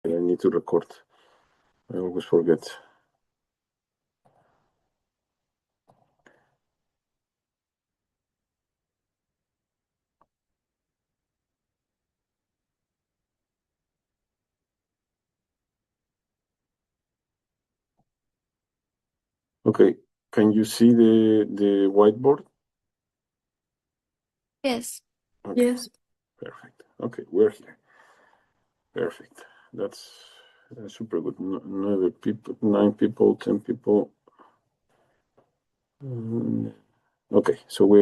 I need to record. I always forget. Okay, can you see the whiteboard? Yes. Okay. Yes. Perfect. Okay, we're here. Perfect. That's super good. 9 people, 10 people. Okay, so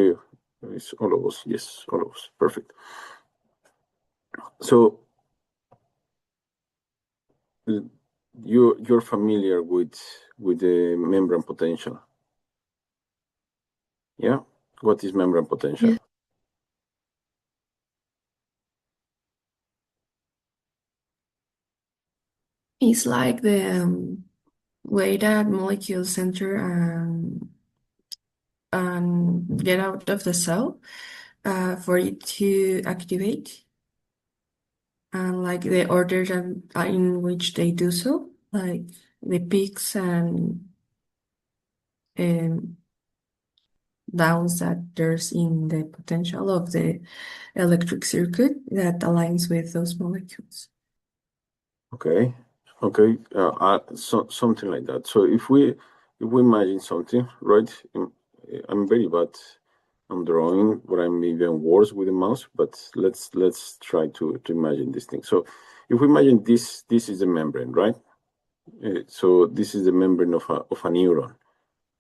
it's all of us. Yes, all of us. Perfect. So you're familiar with the membrane potential. Yeah? What is membrane potential? Yes. It's like the way that molecules enter and get out of the cell for it to activate, and like the order that, in which they do so, like the peaks and um, downs that there's in the potential of the electric circuit that aligns with those molecules. Okay. Okay. Something like that. So if we imagine something, right? I'm very bad on drawing, but I'm even worse with the mouse. But let's try to imagine this thing. So if we imagine this is the membrane, right? So this is the membrane of a neuron,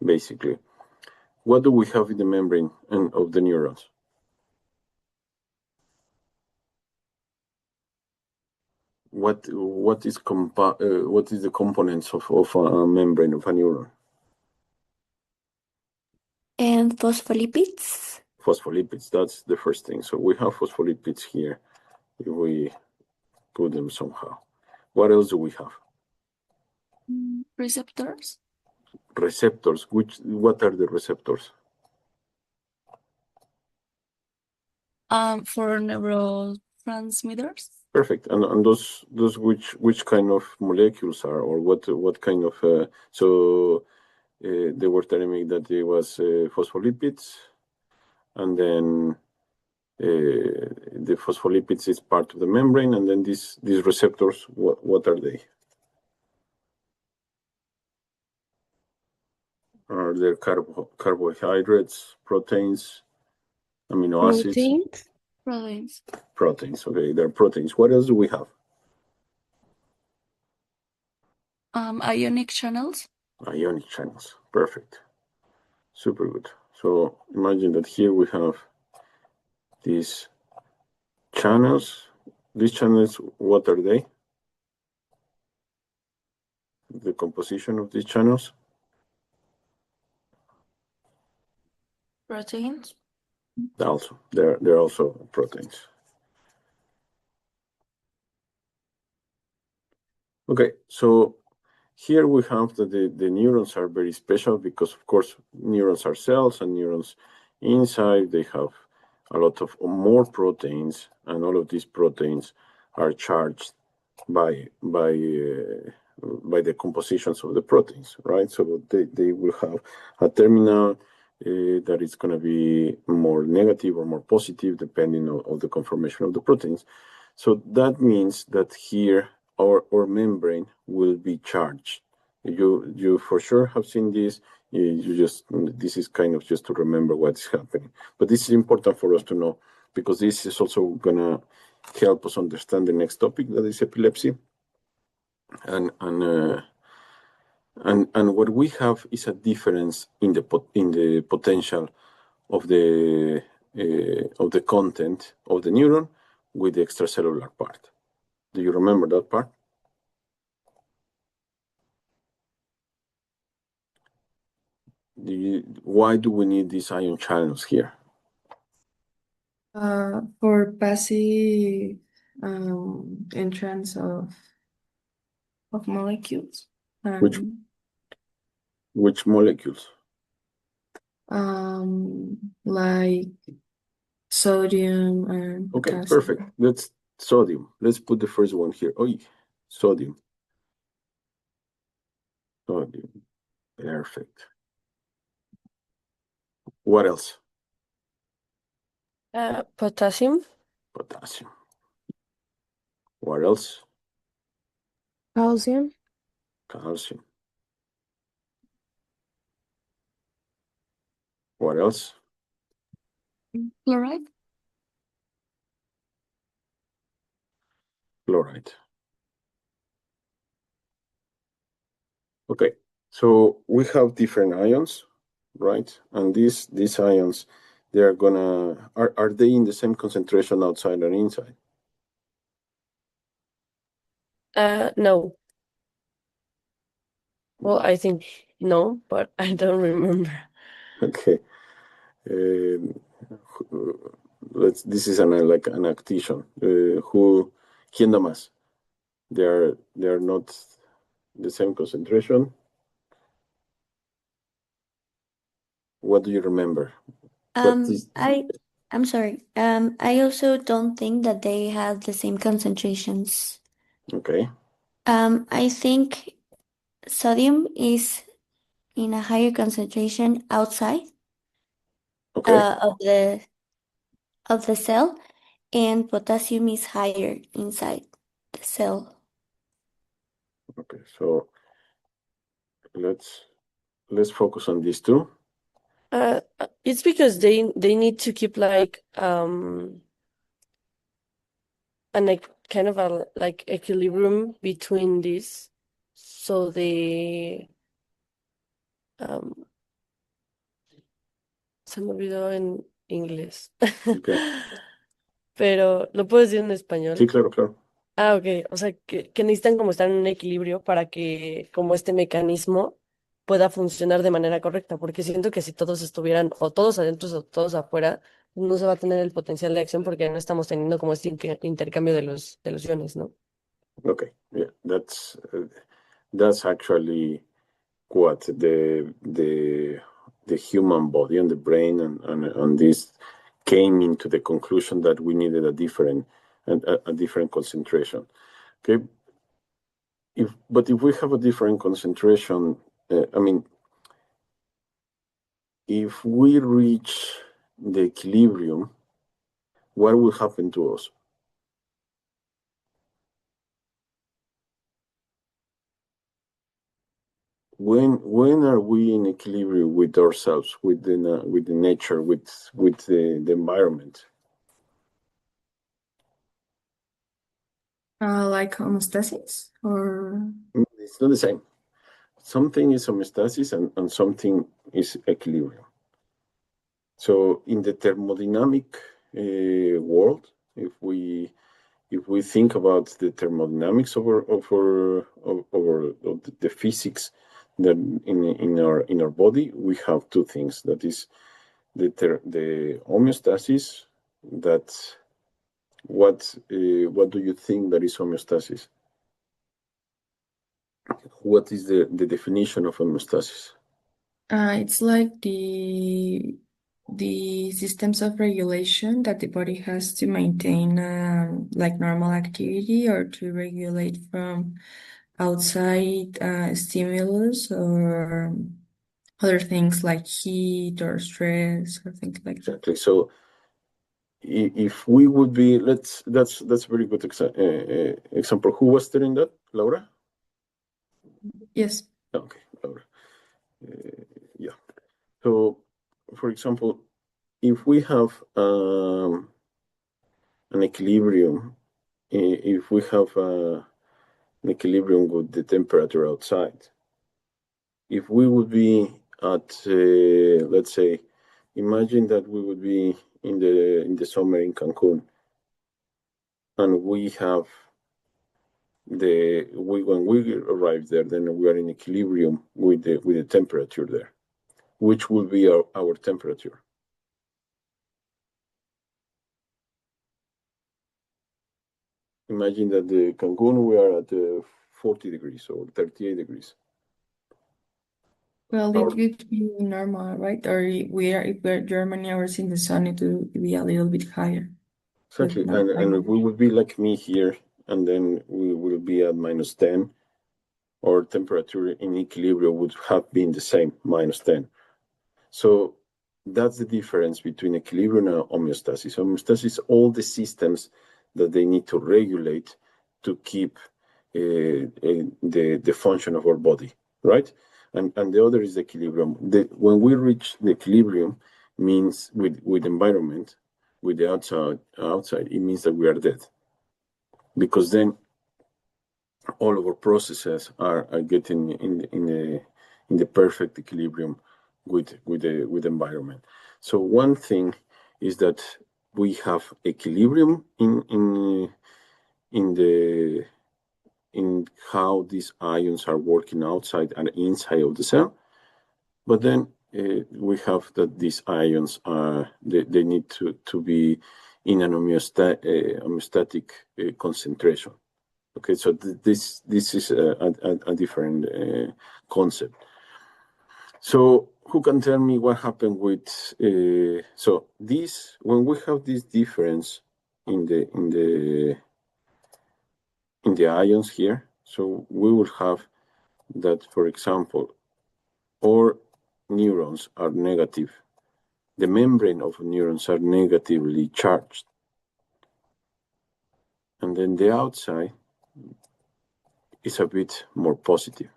basically. What do we have in the membrane and of the neurons? What is the components of a membrane of a neuron? And phospholipids? Phospholipids, that's the first thing. So we have phospholipids here if we put them somehow. What else do we have? Receptors? Receptors. What are the receptors? For neurotransmitters? Perfect. And those which kind of molecules are, or what kind of they were telling me that it was phospholipids, and then the phospholipids is part of the membrane, and then these receptors, what are they? Are there carbohydrates, proteins, amino acids? Proteins. Proteins. Okay, they're proteins. What else do we have? Ionic channels? Ionic channels. Perfect. Super good. So imagine that here we have these channels. These channels, what are they? The composition of these channels? Proteins. Also, they're also proteins. Okay, so here we have that the neurons are very special because, of course, neurons are cells, and neurons inside, they have a lot of more proteins, and all of these proteins are charged by the compositions of the proteins, right? So they will have a terminal that is going to be more negative or more positive depending on the conformation of the proteins. So that means that here our membrane will be charged. You for sure have seen this. This is kind of just to remember what's happening. But this is important for us to know because this is also gonna help us understand the next topic, that is epilepsy. And what we have is a difference in the potential of the content of the neuron with the extracellular part. Do you remember that part? Why do we need these ion channels here? For passive entrance of molecules. Which which molecules? Like sodium and Okay, potassium. perfect. Let's sodium. Let's put the first one here. Oh, Sodium. Sodium. Perfect. What else? Potassium. Potassium. What else? Calcium. Calcium. What else? Fluoride. Chloride. Okay, so we have different ions, right? And these ions, they are gonna are they in the same concentration outside and inside? No. Well, I think no, but I don't remember. Okay. Um, let's. This is like an actician. Who? ¿Quién da más? They are not the same concentration. What do you remember? What is I'm sorry. I also don't think that they have the same concentrations. okay? I think sodium is in a higher concentration outside Okay. of the cell, and potassium is higher inside the cell. Okay. So let's let's focus on these two. It's because they need to keep like an kind of a like equilibrium between these, so they um se me olvidó en inglés. Okay. Pero lo puedo decir en Sí, español. claro, claro. Ah, ok. O sea, que necesitan como estar en un equilibrio para que como este mecanismo pueda funcionar de manera correcta, porque siento que si todos estuvieran o todos adentro o todos afuera, no se va a tener el potencial de acción porque no estamos teniendo como este intercambio de los iones, ¿no? Okay. Yeah, that's actually what the human body and the brain and this came into the conclusion that we needed a different concentration. Okay, if we have a different concentration, I mean, if we reach the equilibrium, what will happen to us? When are we in equilibrium with ourselves, with the nature, with the environment? Like homeostasis or It's not the same. Something is homeostasis and something is equilibrium. So in the thermodynamic world, if we think about the thermodynamics of the physics that in our body, we have two things. That is the homeostasis. That what do you think that is homeostasis? What is the definition of homeostasis? it's like the systems of regulation that the body has to maintain like normal activity or to regulate from outside stimulus or other things like heat or stress or things like that. Exactly. So if we would be, that's a very good example. Who was telling that? Laura? Yes. Okay, Laura. Yeah. So, for example, if we have an equilibrium, if we have an equilibrium with the temperature outside, if we would be at, let's say, imagine that we would be in the summer in Cancun, and we have when we arrive there, then we are in equilibrium with the temperature there, which will be our temperature. Imagine that the Cancun we are at 40 degrees or 38 degrees. Well, Our, it would be normal, right? Or if we're Germany hours in the sun, it will be a little bit higher. But exactly, not like and we would be like me here and then we will be at -10, or temperature in equilibrium would have been the same, -10. So that's the difference between equilibrium and homeostasis. Homeostasis, all the systems that they need to regulate to keep the function of our body, right? And the other is the equilibrium. When we reach the equilibrium, means with environment, with the outside, it means that we are dead, because then all of our processes are getting in the perfect equilibrium with the environment. So one thing is that we have equilibrium in how these ions are working outside and inside of the cell, but then we have that these ions they need to be in an homeostatic concentration. Okay, so this is a different concept. So who can tell me what happened with so this, when we have this difference in the ions here, so we will have that, for example, our neurons are negative. The membrane of neurons are negatively charged, and then the outside is a bit more positive.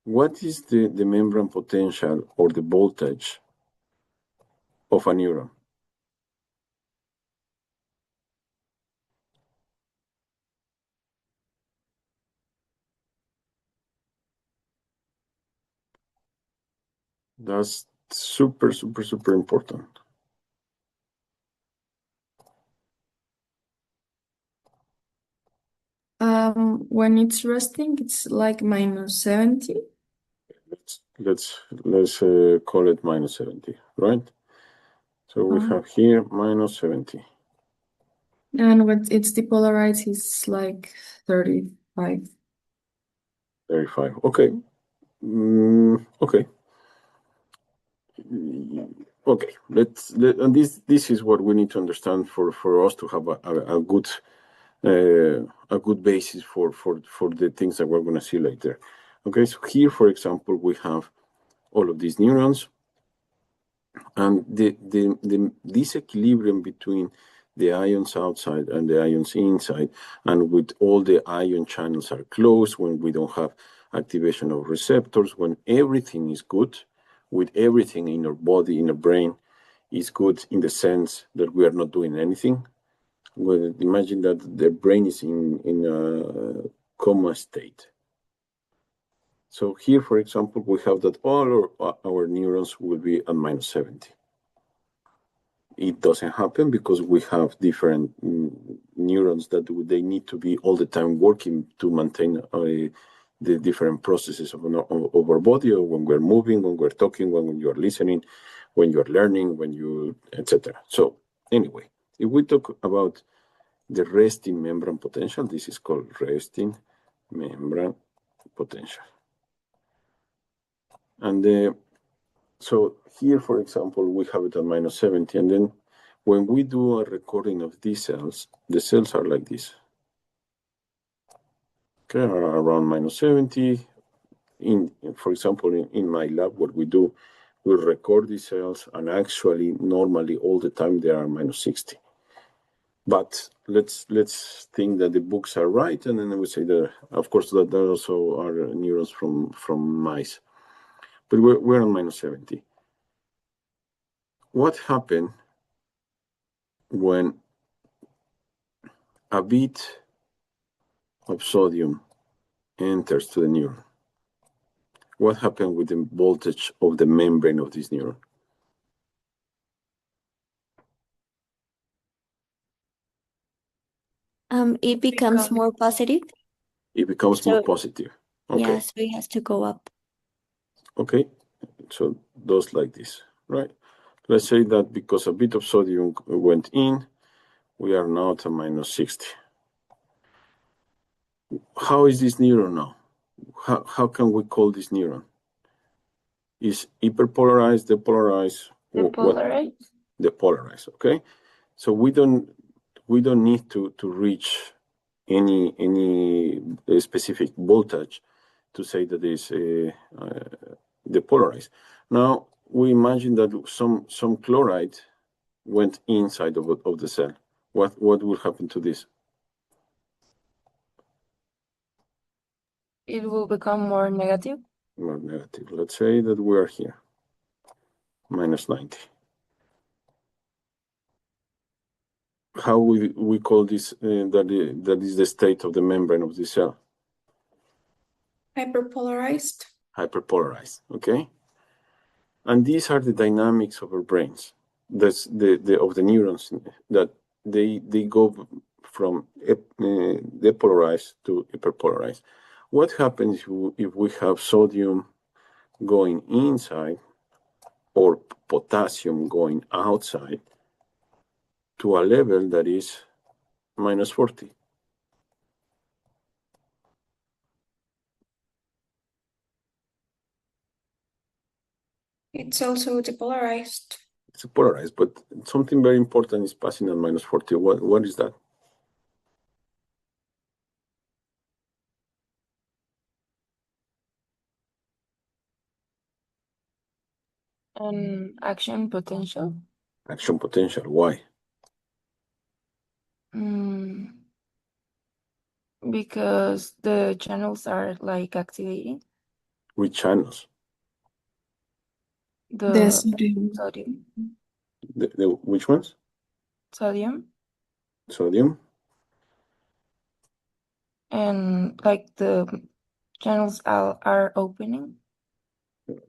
What is the membrane potential or the voltage of a neuron? That's super, super, super important. When it's resting, it's like -70. Let's call it -70, right? So we have here -70. And when it's depolarized, it's like 35. 35. Okay. Okay. Okay. And this is what we need to understand for us to have a good basis for the things that we're going to see later. Okay. So here, for example, we have all of these neurons, and the disequilibrium between the ions outside and the ions inside, and with all the ion channels are closed, when we don't have activation of receptors, when everything is good, with everything in our body, in our brain, is good in the sense that we are not doing anything. Well, imagine that the brain is in a coma state. So here, for example, we have that all our neurons will be at -70. It doesn't happen because we have different neurons that they need to be all the time working to maintain the different processes of our body, or when we're moving, when we're talking, when you're listening, when you're learning, when you, etc. So anyway, if we talk about the resting membrane potential, this is called resting membrane potential. And so here, for example, we have it at -70, and then when we do a recording of these cells, the cells are like this. Okay, around -70. For example, in my lab, what we do, we record these cells, and actually, normally, all the time, they are -60. But let's think that the books are right, and then we say that, of course, that there also are neurons from mice. But we're on -70. What happened when a bit of sodium enters to the neuron? What happened with the voltage of the membrane of this neuron? It becomes more positive. It becomes more positive. Okay. Yeah, so it has to go up. Okay, so those like this, right? Let's say that because a bit of sodium went in, we are now at a -60. How is this neuron now? How can we call this neuron? Is hyperpolarized, depolarized? Depolarized. Depolarized, okay? So we don't, we don't need to reach any specific voltage to say that it's depolarized. Now we imagine that some chloride went inside of the cell. What will happen to this? It will become more negative. More negative. Let's say that we are here, minus 90. How we call this that is the state of the membrane of the cell? Hyperpolarized. Hyperpolarized, okay? And these are the dynamics of our brains. That's of the neurons, that they go from depolarized to hyperpolarized. What happens if we have sodium going inside or potassium going outside to a level that is minus 40? It's also depolarized. It's polarized, but something very important is passing at minus 40. What is that? Action potential. Action potential. Why? Because the channels are like activating Which channels? The sodium. sodium. Which ones? Sodium. Sodium. And like the channels are opening.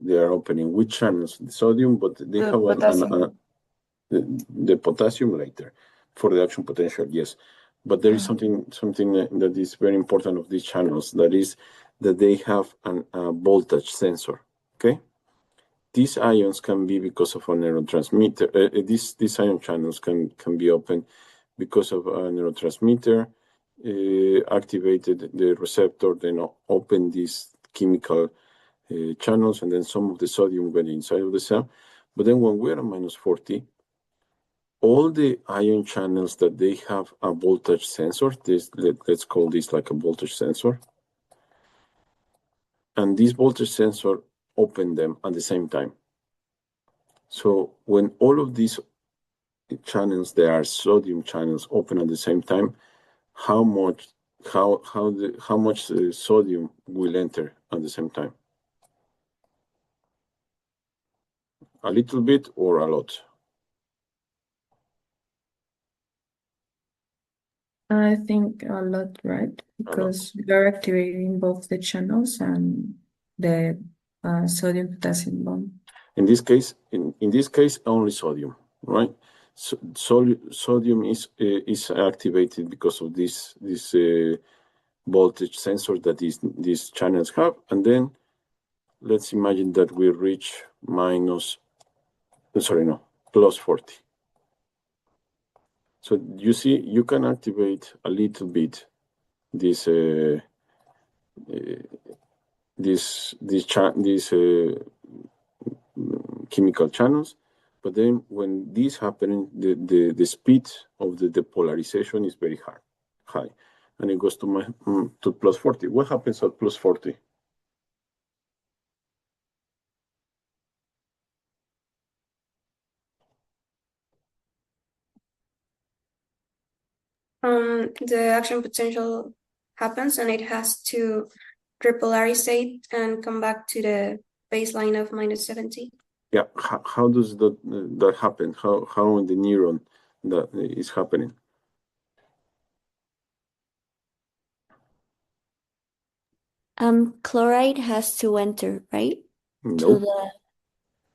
They are opening. Which channels? The sodium, but they The have potassium. the potassium later for the action potential. Yes, but there is something that is very important of these channels. That is that they have a voltage sensor. Okay. These ions can be because of a neurotransmitter. These ion channels can be open because of a neurotransmitter activated the receptor, then open these chemical channels, and then some of the sodium went inside of the cell. But then when we're at minus 40, all the ion channels that they have a voltage sensor, let's call this like a voltage sensor, and this voltage sensor open them at the same time. So when all of these channels, there are sodium channels open at the same time, how much sodium will enter at the same time? A little bit or a lot? I think a lot, right? Because you're activating both the channels and the sodium potassium bond. In this case, only sodium, right? Sodium is activated because of this voltage sensor that these channels have, and then let's imagine that we reach plus 40. So you see, you can activate a little bit these chemical channels, but then when this happens, the speed of the depolarization is very high, and it goes to plus 40. What happens at plus 40? The action potential happens and it has to repolarize and come back to the baseline of minus 70. Yeah, how does that happen? How in the neuron that is happening? Chloride has to enter, right? No.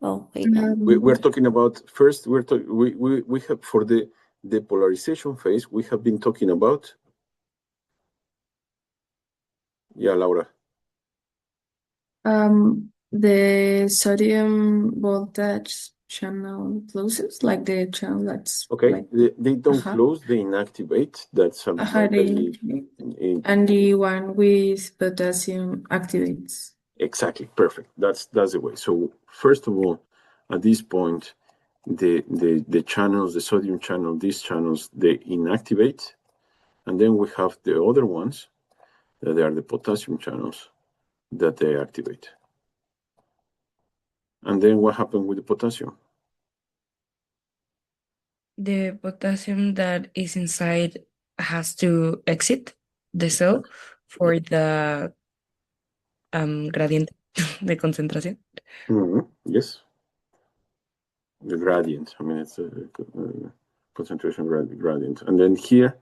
Oh, wait. We're talking about first. We have for the depolarization phase. We have been talking about. Yeah, Laura. The sodium voltage channel closes, like the channel that's okay. like, they don't close; they inactivate. That's a and the one with potassium activates. Exactly, perfect. That's the way. So first of all, at this point, the channels, the sodium channel, these channels, they inactivate. And then we have the other ones that are the potassium channels that they activate. And then what happened with the potassium? The potassium that is inside has to exit the cell for the gradient de concentración. Yes. The gradient. I mean, it's a concentration gradient. And then here,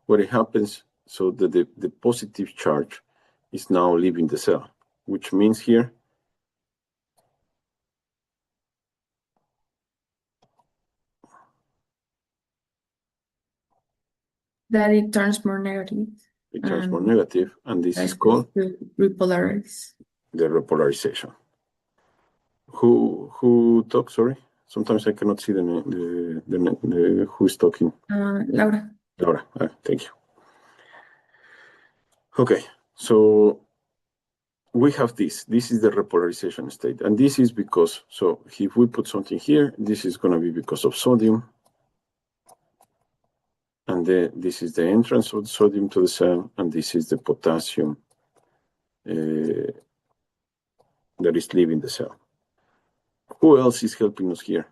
what it happens, so that the positive charge is now leaving the cell, which means here That it turns more negative. it turns more negative, and this is called repolarize. the repolarization. Who talks? Sorry, sometimes I cannot see the who is talking. Laura. Laura, thank you. Okay, so we have this. This is the repolarization state, and this is because, so if we put something here, this is going to be because of sodium, and this is the entrance of the sodium to the cell, and this is the potassium that is leaving the cell. Who else is helping us here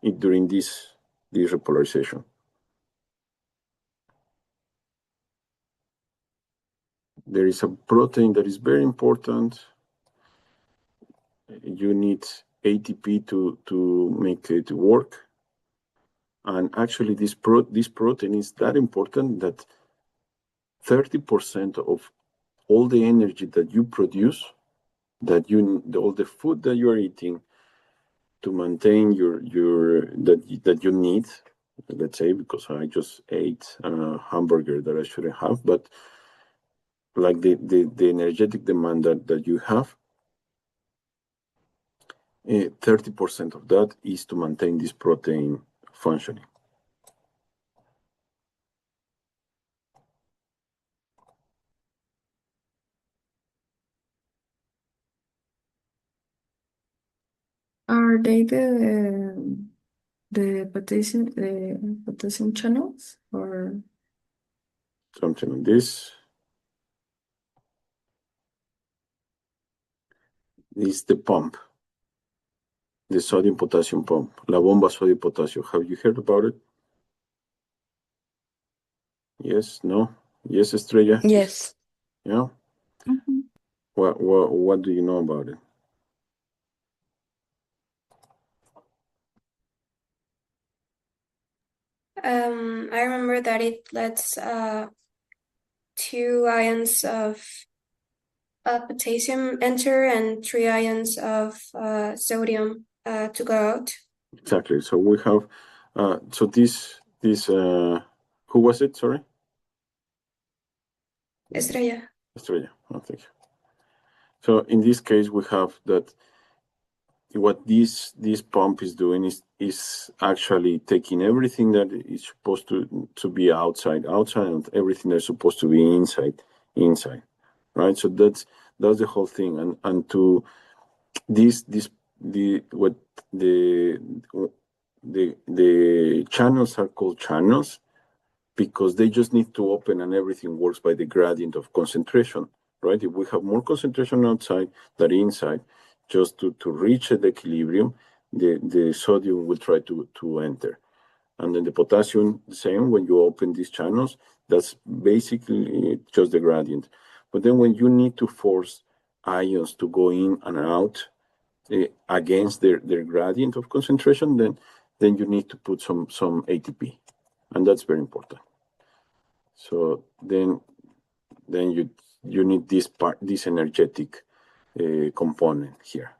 during this repolarization? There is a protein that is very important. You need ATP to make it work. And actually, this protein is that important that 30% of all the energy that you produce, all the food that you are eating to maintain that you need, let's say, because I just ate a hamburger that I shouldn't have, but like the energetic demand that you have, 30% of that is to maintain this protein functioning. Are they the potassium channels or something like this? This is the pump, the sodium potassium pump, la bomba sodio potasio. Have you heard about it? Yes, no, yes, Estrella. Yes. Yeah. Mhm. What do you know about it? I remember that it lets 2 ions of potassium enter and 3 ions of sodium to go out. Exactly. So we have, so this who was it? Sorry. Estrella. Estrella. Oh, thank you. So in this case, we have that what this pump is doing is actually taking everything that is supposed to be outside, and everything that's supposed to be inside, right? So that's the whole thing, and to the channels are called channels because they just need to open and everything works by the gradient of concentration, right? If we have more concentration outside than inside, just to reach the equilibrium, the sodium will try to enter. And then the potassium, the same, when you open these channels, that's basically just the gradient. But then when you need to force ions to go in and out against their gradient of concentration, then you need to put some ATP. And that's very important. So then you need this energetic component here.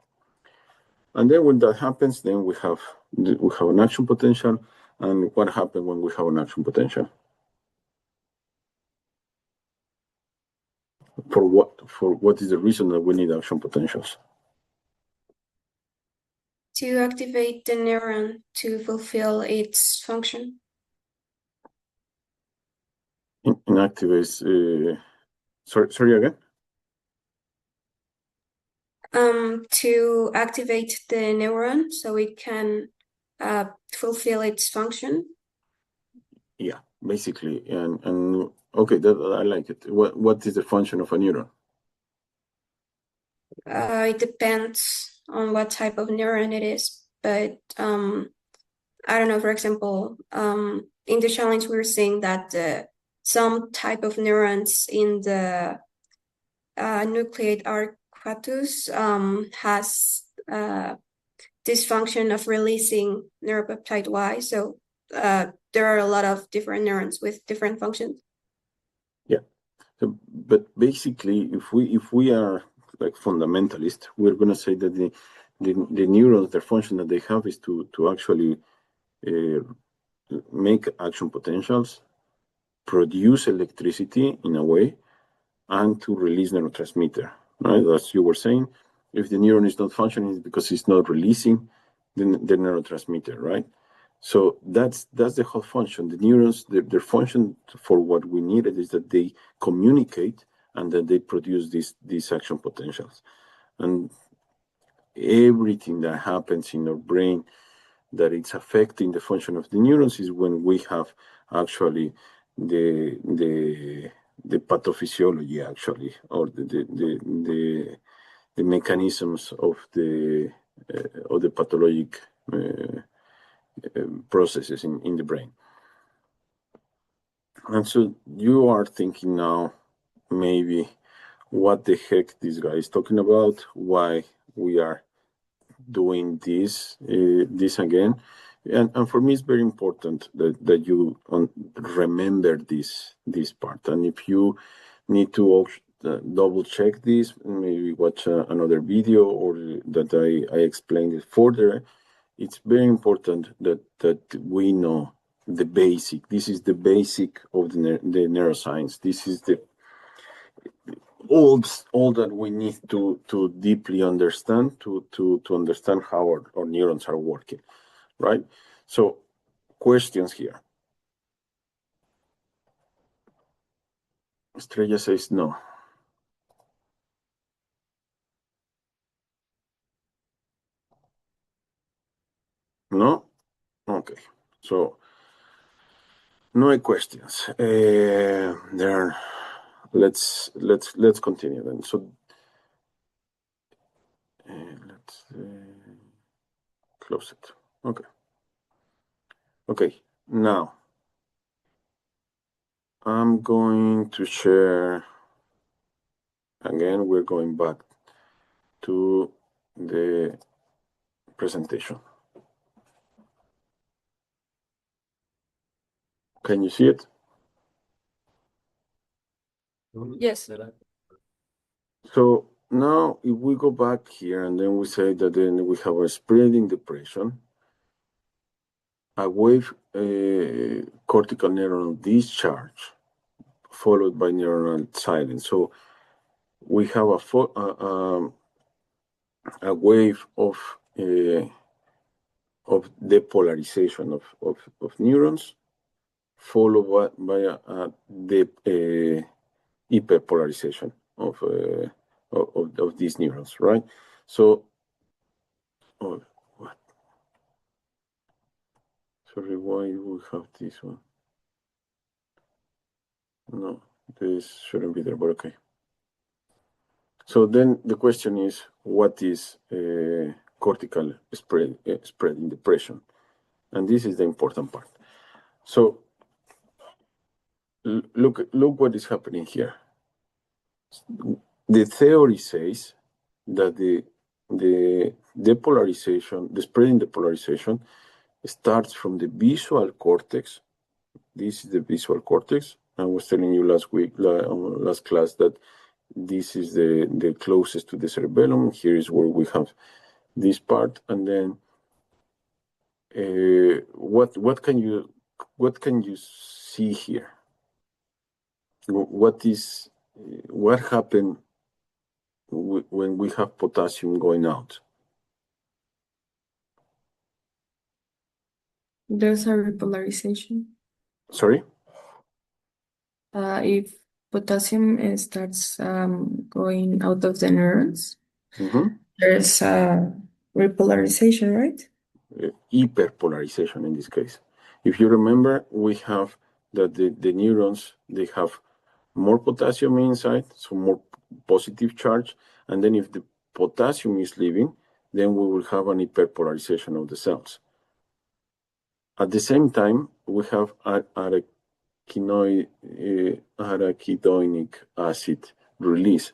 And then when that happens, then we have an action potential. And what happens when we have an action potential? For what is the reason that we need action potentials? To activate the neuron to fulfill its function. Inactivates. Sorry again. To activate the neuron so it can fulfill its function. Yeah, basically. And okay, I like it. What is the function of a neuron? It depends on what type of neuron it is, but I don't know, for example, in the challenge we were saying that some type of neurons in the nucleate arc quatus has this function of releasing neuropeptide Y. So there are a lot of different neurons with different functions. Yeah. So, but basically, if we are like fundamentalist, we're going to say that the neurons, their function that they have is to actually make action potentials, produce electricity in a way, and to release neurotransmitter. Right, as you were saying, if the neuron is not functioning, it's because it's not releasing the neurotransmitter, right? So that's the whole function. The neurons, their function for what we needed is that they communicate and that they produce these action potentials. And everything that happens in our brain that it's affecting the function of the neurons is when we have actually the pathophysiology actually, or the mechanisms of the pathologic processes in the brain. And so you are thinking now, maybe, what the heck this guy is talking about, why we are doing this again. And for me, it's very important that you remember this part. And if you need to double check this, maybe watch another video or that I explained it further. It's very important that we know the basic. This is the basic of the neuroscience. This is the all that we need to deeply understand to understand how our neurons are working, right? So, questions here. Estrella says no. No? Okay. So, no questions. There. Let's continue then. So, let's close it. Okay. Okay. Now, I'm going to share. Again, we're going back to the presentation. Can you see it? Yes. So now if we go back here and then we say that then we have a spreading depression, a wave cortical neuronal discharge followed by neuronal silence. So we have a wave of depolarization of neurons followed by a hyperpolarization of these neurons, right? So, what? Sorry, why we have this one? No, this shouldn't be there, but okay. So then the question is, what is cortical spreading depression? And this is the important part. So look what is happening here. The theory says that the depolarization, the spreading depolarization, starts from the visual cortex. This is the visual cortex. I was telling you last class, that this is the closest to the cerebellum. Here is where we have this part, and then what can you see here? What happened when we have potassium going out? There's a repolarization. Sorry? If potassium starts going out of the neurons, Mm-hmm. there's a repolarization, right? hyperpolarization in this case. If you remember, we have that the neurons, they have more potassium inside, so more positive charge, and then if the potassium is leaving, then we will have an hyperpolarization of the cells. At the same time, we have arachidonic acid release.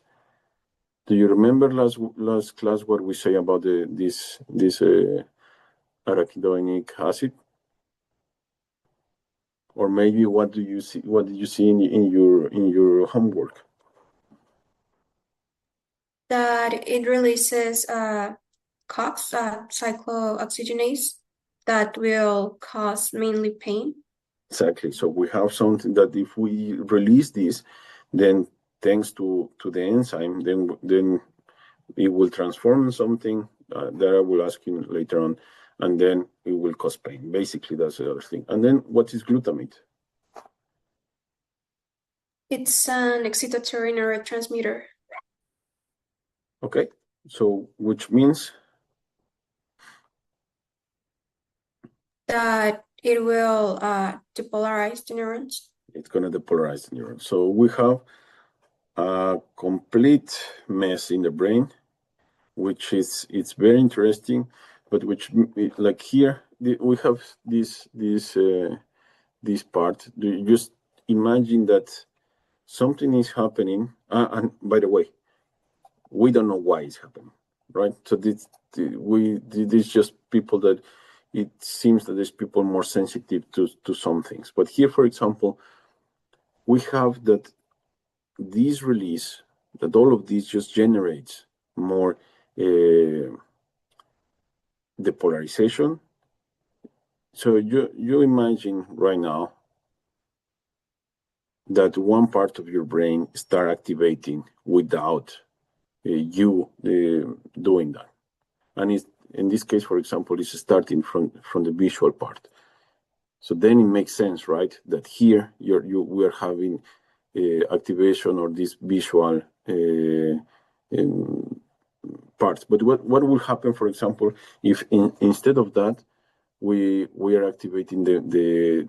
Do you remember last class what we say about this arachidonic acid? Or maybe what did you see in your homework? That it releases COX, cyclooxygenase, that will cause mainly pain. Exactly. So we have something that if we release this, then thanks to the enzyme, then it will transform something that I will ask you later on, and then it will cause pain. Basically, that's the other thing. And then what is glutamate? It's an excitatory neurotransmitter. Okay, so which means that it will depolarize the neurons. It's going to depolarize the neurons. So we have a complete mess in the brain, which it's very interesting, but which, like here we have this part. Just imagine that something is happening, and by the way, we don't know why it's happening, right? So this just people that it seems that there's people more sensitive to some things. But here, for example, we have that this release, that all of this just generates more depolarization. So you imagine right now that one part of your brain start activating without you doing that, and it's, in this case, for example, it's starting from the visual part. So then it makes sense, right? That here we are having activation or this visual parts. But what will happen, for example, if instead of that we are activating the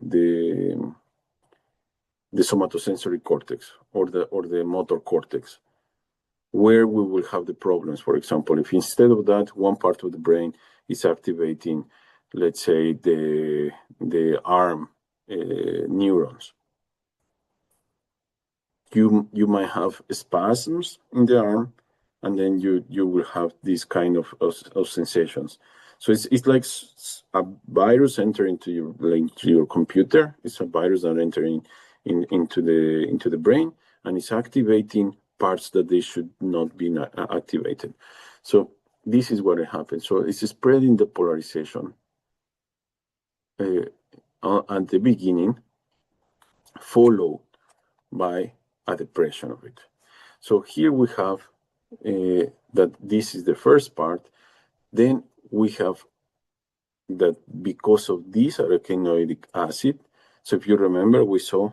somatosensory cortex or the motor cortex, where we will have the problems? For example, if instead of that one part of the brain is activating, let's say, the arm neurons, you might have spasms in the arm, and then you will have this kind of sensations. So it's like a virus entering into your computer. It's a virus that entering into the brain, and it's activating parts that they should not be activated. So this is what happens. So it's spreading the polarization at the beginning, followed by a depression of it. So here we have that this is the first part. Then we have that because of this arachidonic acid. So if you remember, we saw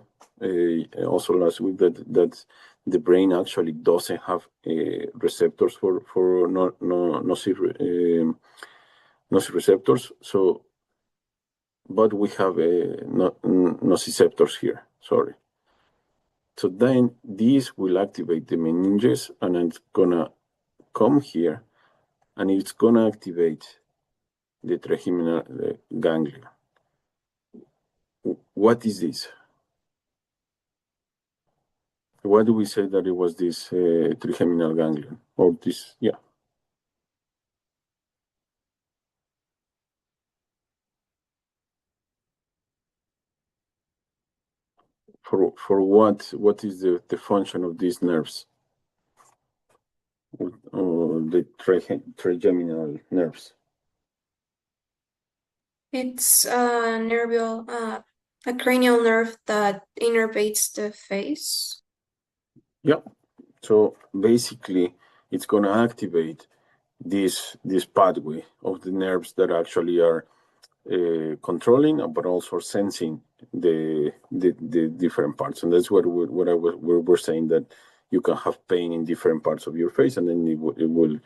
also last week that the brain actually doesn't have receptors for nociceptors. So, but we have nociceptors here. Sorry. So then this will activate the meninges, and it's gonna come here, and it's gonna activate the trigeminal ganglia. What is this? Why do we say that it was this trigeminal ganglion, or this? Yeah. For what is the function of these nerves? The trigeminal nerves. It's a cranial nerve that innervates the face. Yeah. So basically, it's going to activate this pathway of the nerves that actually are controlling, but also sensing the different parts. And that's what we're saying, that you can have pain in different parts of your face, and then it will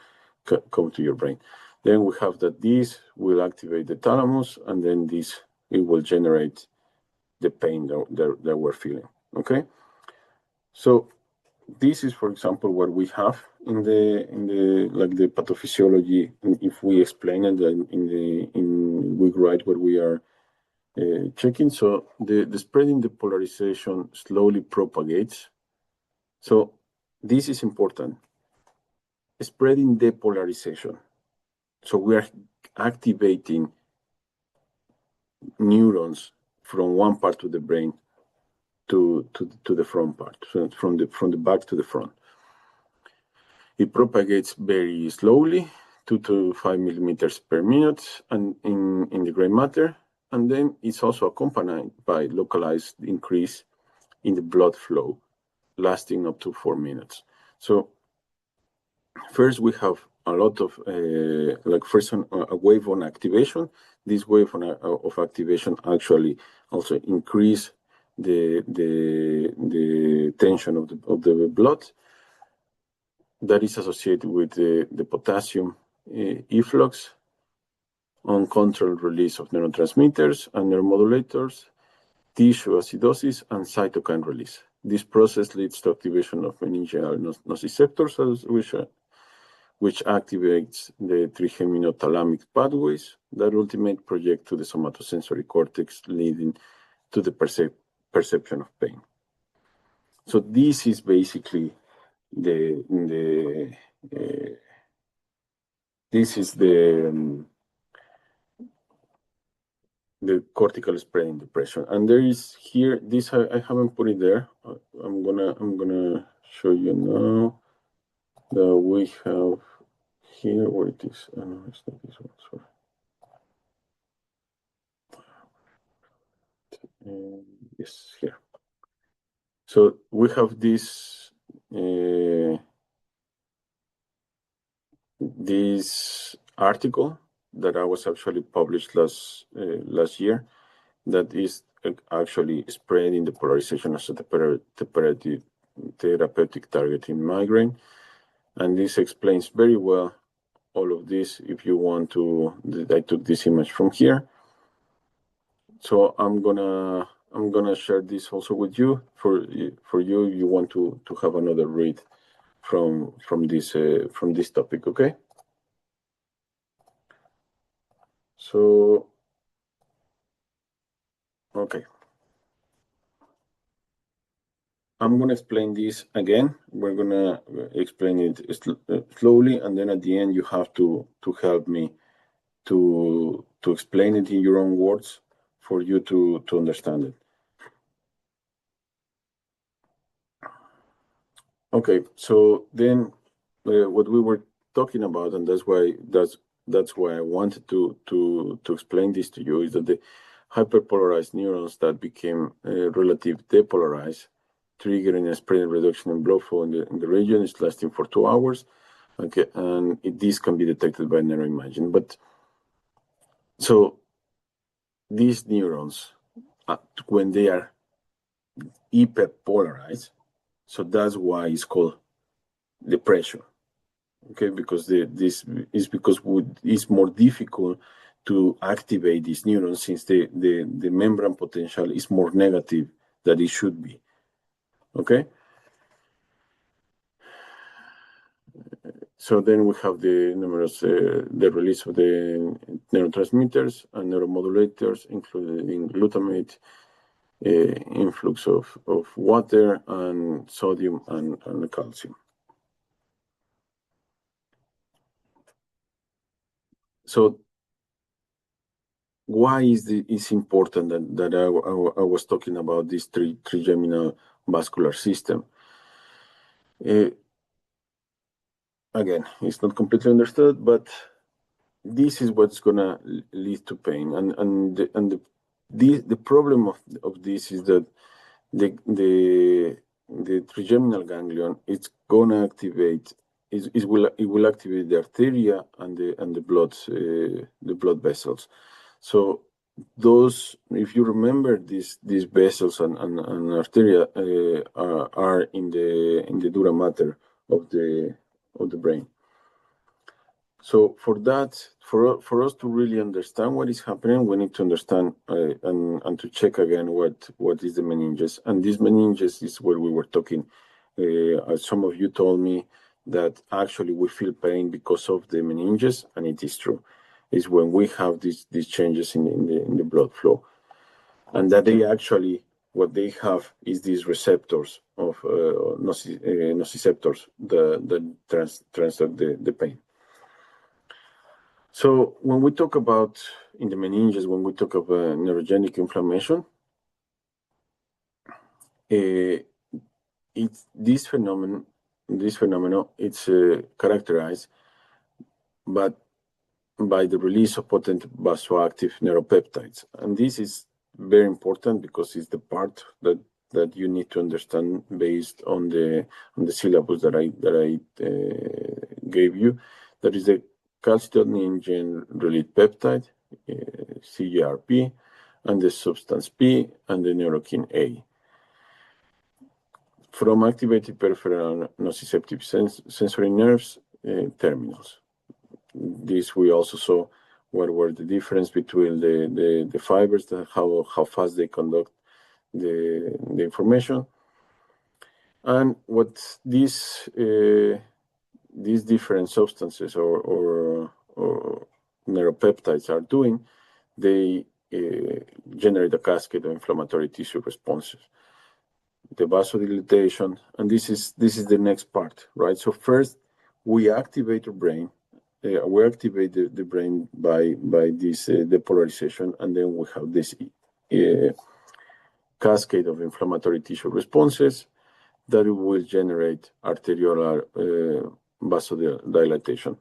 come to your brain. Then we have that this will activate the thalamus, and then it will generate the pain that we're feeling. Okay, so this is, for example, what we have in the pathophysiology. And if we explain it we write what we are checking. So the spreading depolarization slowly propagates. So this is important. Spreading depolarization. So we are activating neurons from one part of the brain to the front part, so from the back to the front. It propagates very slowly, 2 to 5 millimeters per minute, and in the gray matter, and then it's also accompanied by localized increase in the blood flow, lasting up to 4 minutes. So first we have a lot of a wave on activation. This wave of activation actually also increase the tension of the blood that is associated with the potassium efflux, uncontrolled release of neurotransmitters and neuromodulators, tissue acidosis, and cytokine release. This process leads to activation of meningeal nociceptors, which activates the trigeminothalamic pathways that ultimately project to the somatosensory cortex, leading to the perception of pain. So this is basically the cortical spreading depression. And there is here, this I haven't put it there. I'm gonna show you now that we have here where it is. No, it's not this one, sorry. Yes, here. So we have this article that I was actually published last year, that is actually spreading the polarization as a therapeutic target in migraine, and this explains very well all of this. If you want to, I took this image from here, so I'm gonna share this also with you for you. You want to have another read from this topic, okay? So, okay. I'm going to explain this again. We're going to explain it slowly, and then at the end, you have to help me to explain it in your own words for you to understand it. Okay, so then what we were talking about, and that's why I wanted to explain this to you, is that the hyperpolarized neurons that became relatively depolarized, triggering a spread reduction in blood flow in the region, is lasting for 2 hours. Okay, and this can be detected by neuroimaging. But so these neurons, when they are hyperpolarized, so that's why it's called depression. Okay, because this is because it's more difficult to activate these neurons, since the membrane potential is more negative than it should be. Okay. So then we have the numerous the release of the neurotransmitters and neuromodulators, including glutamate, influx of water and sodium and calcium. So why is it's important that I was talking about this trigeminal vascular system? Again, it's not completely understood, but this is what's gonna lead to pain, and the problem of this is that the trigeminal ganglion, it's gonna activate, it will activate the arteria and the blood vessels. So those, if you remember, these vessels and arteria are in the dura mater of the brain. So for that, for us to really understand what is happening, we need to understand and to check again what is the meninges. And this meninges is where we were talking. As some of you told me that actually we feel pain because of the meninges, and it is true. Is when we have these changes in the blood flow, and that they actually what they have is these receptors of nociceptors that translate the pain. So when we talk about in the meninges, when we talk about neurogenic inflammation, it's this phenomenon. It's characterized by the release of potent vasoactive neuropeptides, and this is very important because it's the part that you need to understand based on the syllabus that I gave you. That is the calcitonin-related peptide, CGRP, and the substance P and the neurokine A. From activated peripheral nociceptive sensory nerves terminals. This we also saw what were the difference between the fibers, how fast they conduct the information, and what these different substances or neuropeptides are doing. They generate a cascade of inflammatory tissue responses, the vasodilatation, and this is the next part, right? So first we activate the brain. We activate the brain by this depolarization, and then we have this cascade of inflammatory tissue responses that will generate arteriolar vasodilatation,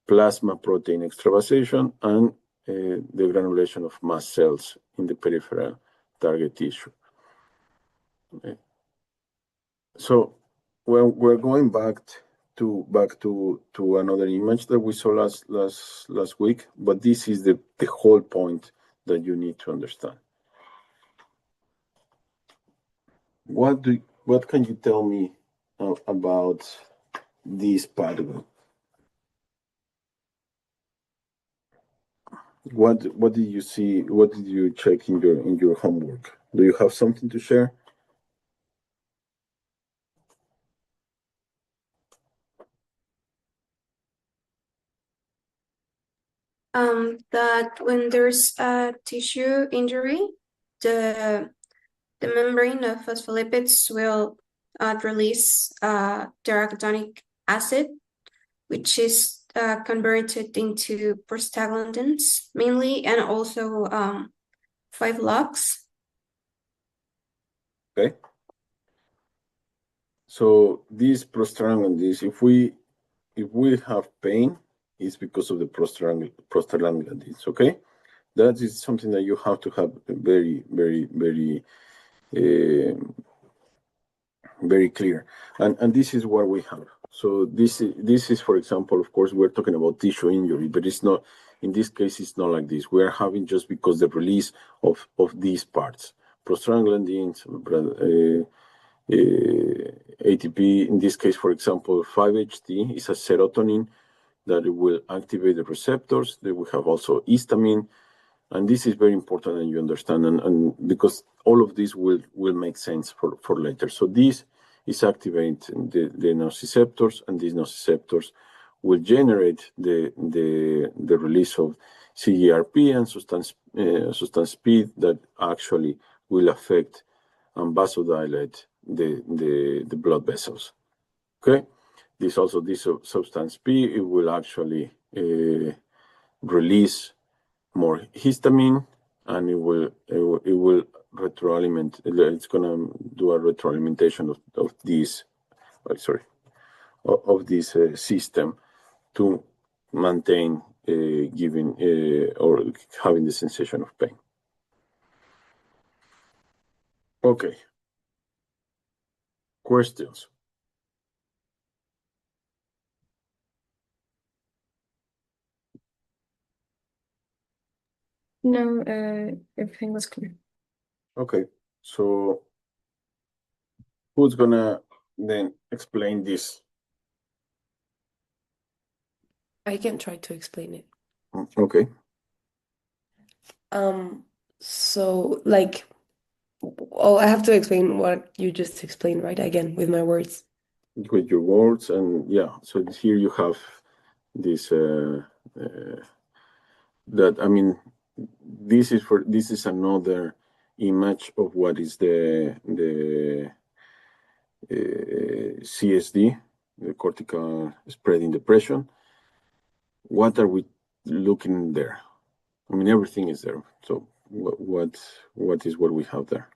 plasma protein extravasation, and the granulation of mast cells in the peripheral target tissue. Okay. So when we're going back to another image that we saw last week, but this is the whole point that you need to understand. What can you tell me about this pattern? What did you see? What did you check in your homework? Do you have something to share? That when there's a tissue injury, the membrane of phospholipids will release arachidonic acid, which is converted into prostaglandins mainly, and also 5-LOX. Okay. So these prostaglandins, if we have pain, it's because of the prostaglandins. Okay, that is something that you have to have very, very, very, very clear. And this is what we have. So this is, for example, of course, we're talking about tissue injury, but it's not. In this case, it's not like this. We are having just because the release of these parts, prostaglandins, ATP. In this case, for example, 5-HT is a serotonin that will activate the receptors. Then we have also histamine, and this is very important, and you understand, and because all of this will make sense for later. So this is activating the nociceptors, and these nociceptors will generate the release of CGRP and substance P that actually will affect and vasodilate the blood vessels. Okay, this substance P, it will actually release more histamine, and it will retroaliment. It's gonna do a retroalimentation of this. Of this system to maintain giving or having the sensation of pain. Okay. Questions? No, everything was clear. Okay, so who's gonna then explain this? I can try to explain it. Okay. So like, oh, I have to explain what you just explained, right? Again, with my words. With your words, and yeah, so here you have this that, I mean, this is another image of what is the CSD, the cortical spreading depression. What are we looking there? I mean, everything is there. So what is what we have there?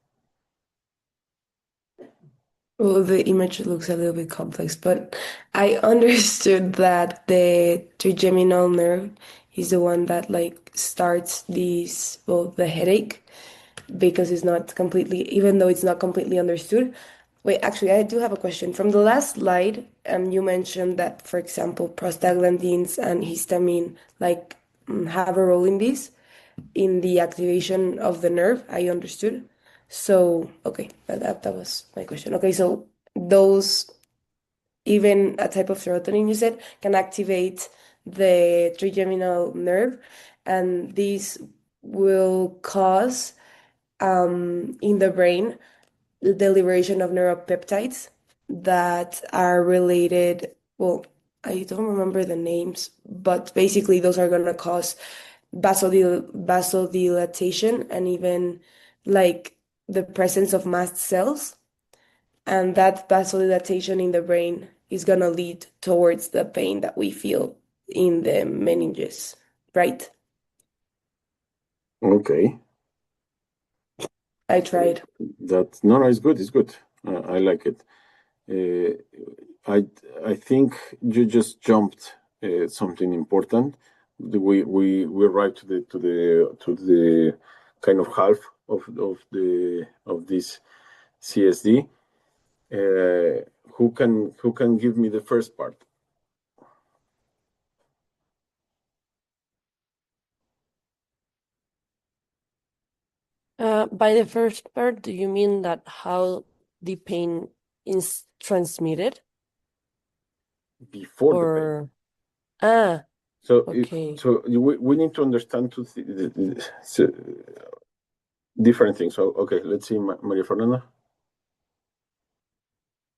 Well, the image looks a little bit complex, but I understood that the trigeminal nerve is the one that like starts these, well, the headache, because it's not completely, even though it's not completely understood. Wait, actually, I do have a question. From the last slide, you mentioned that, for example, prostaglandins and histamine like have a role in this, in the activation of the nerve. I understood. So, okay, that was my question. Okay, so those, even a type of serotonin you said, can activate the trigeminal nerve, and this will cause in the brain the liberation of neuropeptides that are related. Well, I don't remember the names, but basically those are going to cause vasodilatation and even like the presence of mast cells. And that vasodilatation in the brain is going to lead towards the pain that we feel in the meninges, right? Okay. I tried. That no, it's good. It's good. I like it. I think you just jumped something important. We arrived to the kind of half of this CSD. Who can give me the first part? By the first part, do you mean that how the pain is transmitted? Before the pain. Or ah, So okay. we need to understand different things. So okay, let's see, Maria Fernanda.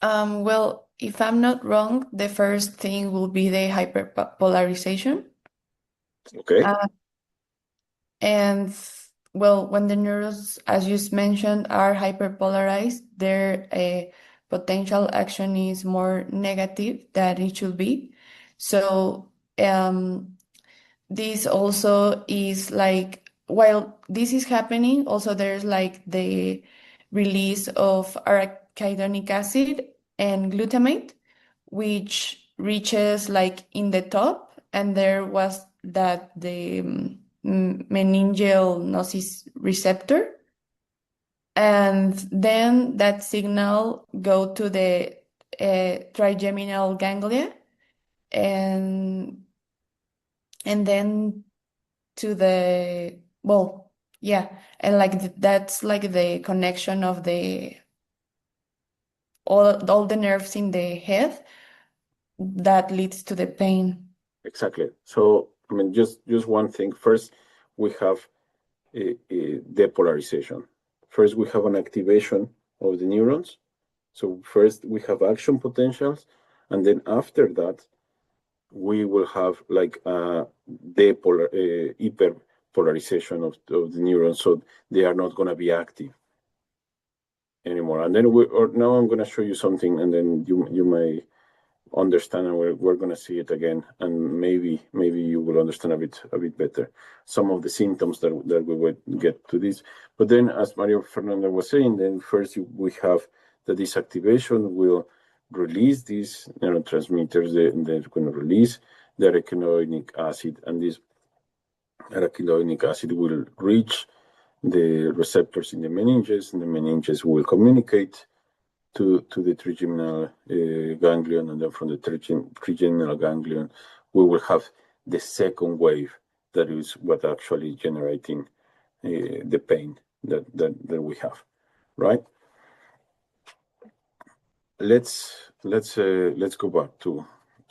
Well, if I'm not wrong, the first thing will be the hyperpolarization. Okay. And well, when the neurons, as you mentioned, are hyperpolarized, their potential action is more negative than it should be. So this also is like, while this is happening, also there's like the release of arachidonic acid and glutamate, which reaches like in the top, and there was that the meningeal nociceptor receptor, and then that signal go to the trigeminal ganglia, and then to the, well, yeah, and like that's like the connection of the all the nerves in the head that leads to the pain. Exactly. So, I mean, just one thing. First, we have a depolarization. First, we have an activation of the neurons. So first, we have action potentials, and then after that, we will have like a hyperpolarization of the neurons, so they are not going to be active anymore. And then now I'm going to show you something, and then you may understand, and we're going to see it again, and maybe you will understand a bit better some of the symptoms that we would get to this. But then, as Mario Fernanda was saying, then first we have the disactivation will release these neurotransmitters. They're going to release the arachidonic acid, and this arachidonic acid will reach the receptors in the meninges, and the meninges will communicate to the trigeminal ganglion, and then from the trigeminal ganglion, we will have the second wave that is what actually generating the pain that we have, right? Let's go back to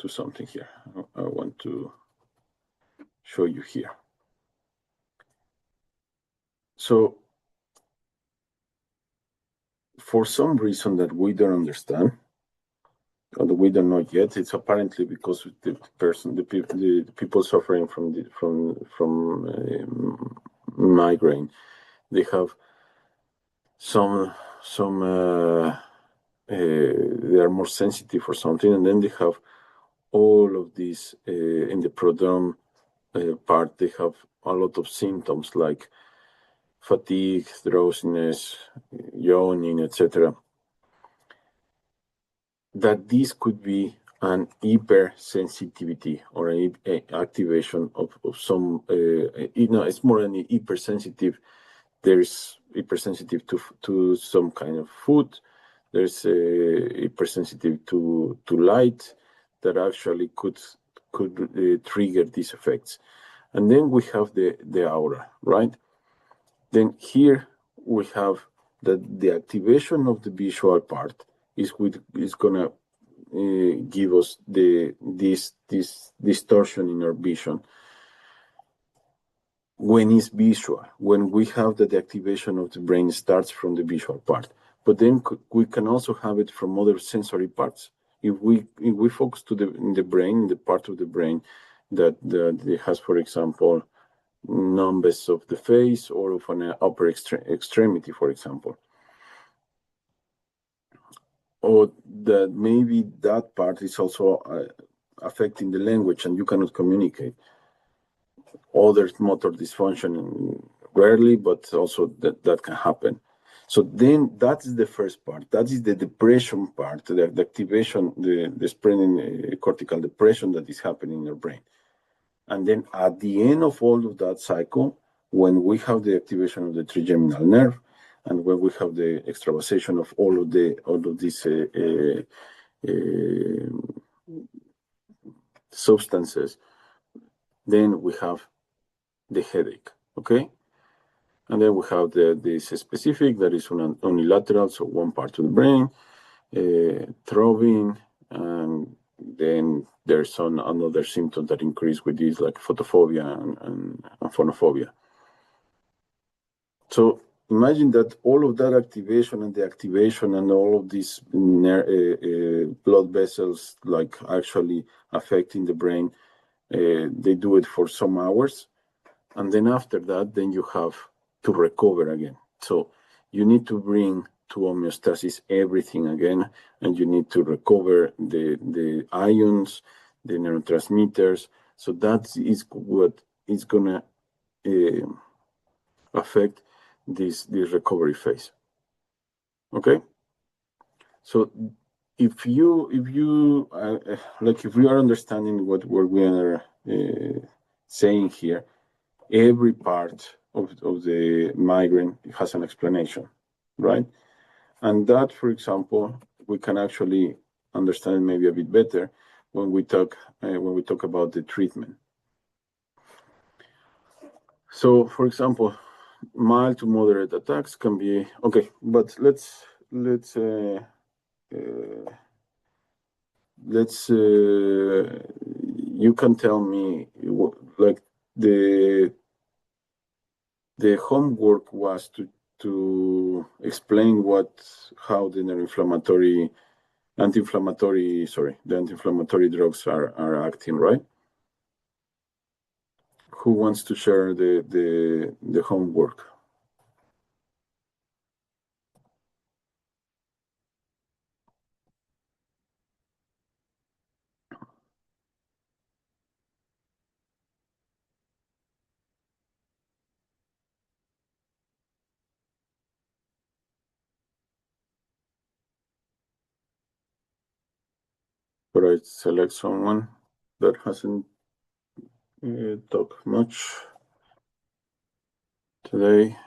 something here. I want to show you here. So for some reason that we don't understand, or that we don't know yet, it's apparently because the people suffering from migraine, they have some they are more sensitive for something, and then they have all of these in the prodrome part. They have a lot of symptoms like fatigue, drowsiness, yawning, etc. That this could be an hypersensitivity or an activation of some, it's more an hypersensitive. There's hypersensitive to some kind of food. There's hypersensitive to light that actually could trigger these effects. And then we have the aura, right? Then here we have that the activation of the visual part is gonna give us this distortion in our vision when it's visual, when we have that the activation of the brain starts from the visual part. But then we can also have it from other sensory parts. If we focus in the brain, the part of the brain that it has, for example, numbness of the face or of an upper extremity, for example, or that maybe that part is also affecting the language and you cannot communicate. Other motor dysfunction rarely, but also that can happen. So then that is the first part. That is the depression part, the activation, the spreading cortical depression that is happening in your brain. And then at the end of all of that cycle, when we have the activation of the trigeminal nerve, and when we have the extravasation of all of these substances, then we have the headache. Okay, and then we have this specific that is unilateral, so one part of the brain, throbbing, and then there's another symptom that increase with this, like photophobia and phonophobia. So imagine that all of that activation and the activation and all of these blood vessels, like actually affecting the brain, they do it for some hours. And then after that, then you have to recover again. So you need to bring to homeostasis everything again, and you need to recover the ions, the neurotransmitters. So that is what is gonna affect this recovery phase. Okay. So if you like, if we are understanding what we are saying here, every part of the migraine has an explanation, right? And that, for example, we can actually understand maybe a bit better when we talk about the treatment. So, for example, mild to moderate attacks can be okay, but let's you can tell me like the homework was to explain how the anti-inflammatory drugs are acting, right? Who wants to share the homework? But I select someone that hasn't talked much today.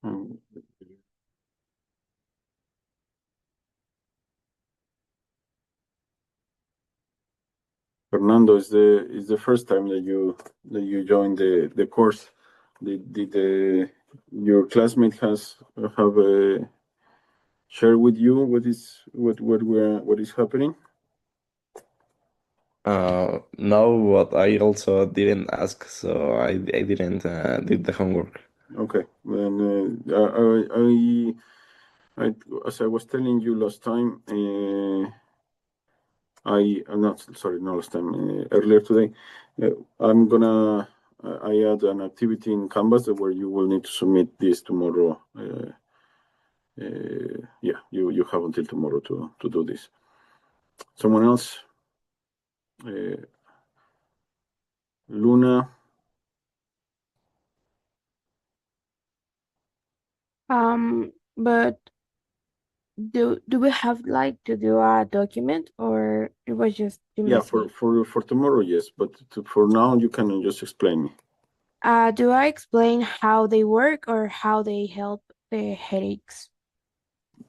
Um, Fernando, is the first time that you joined the course. Did your classmate have share with you what is happening? No, but I also didn't ask, so I didn't did the homework. Okay, then I as I was telling you last time, I'm not sorry, not last time, earlier today. I'm gonna I add an activity in Canvas where you will need to submit this tomorrow. Yeah, you have until tomorrow to do this. Someone else? Luna? But do we have like to do a document or it was just too Yeah, messy? for tomorrow, yes, but for now you can just explain me. Do I explain how they work or how they help the headaches?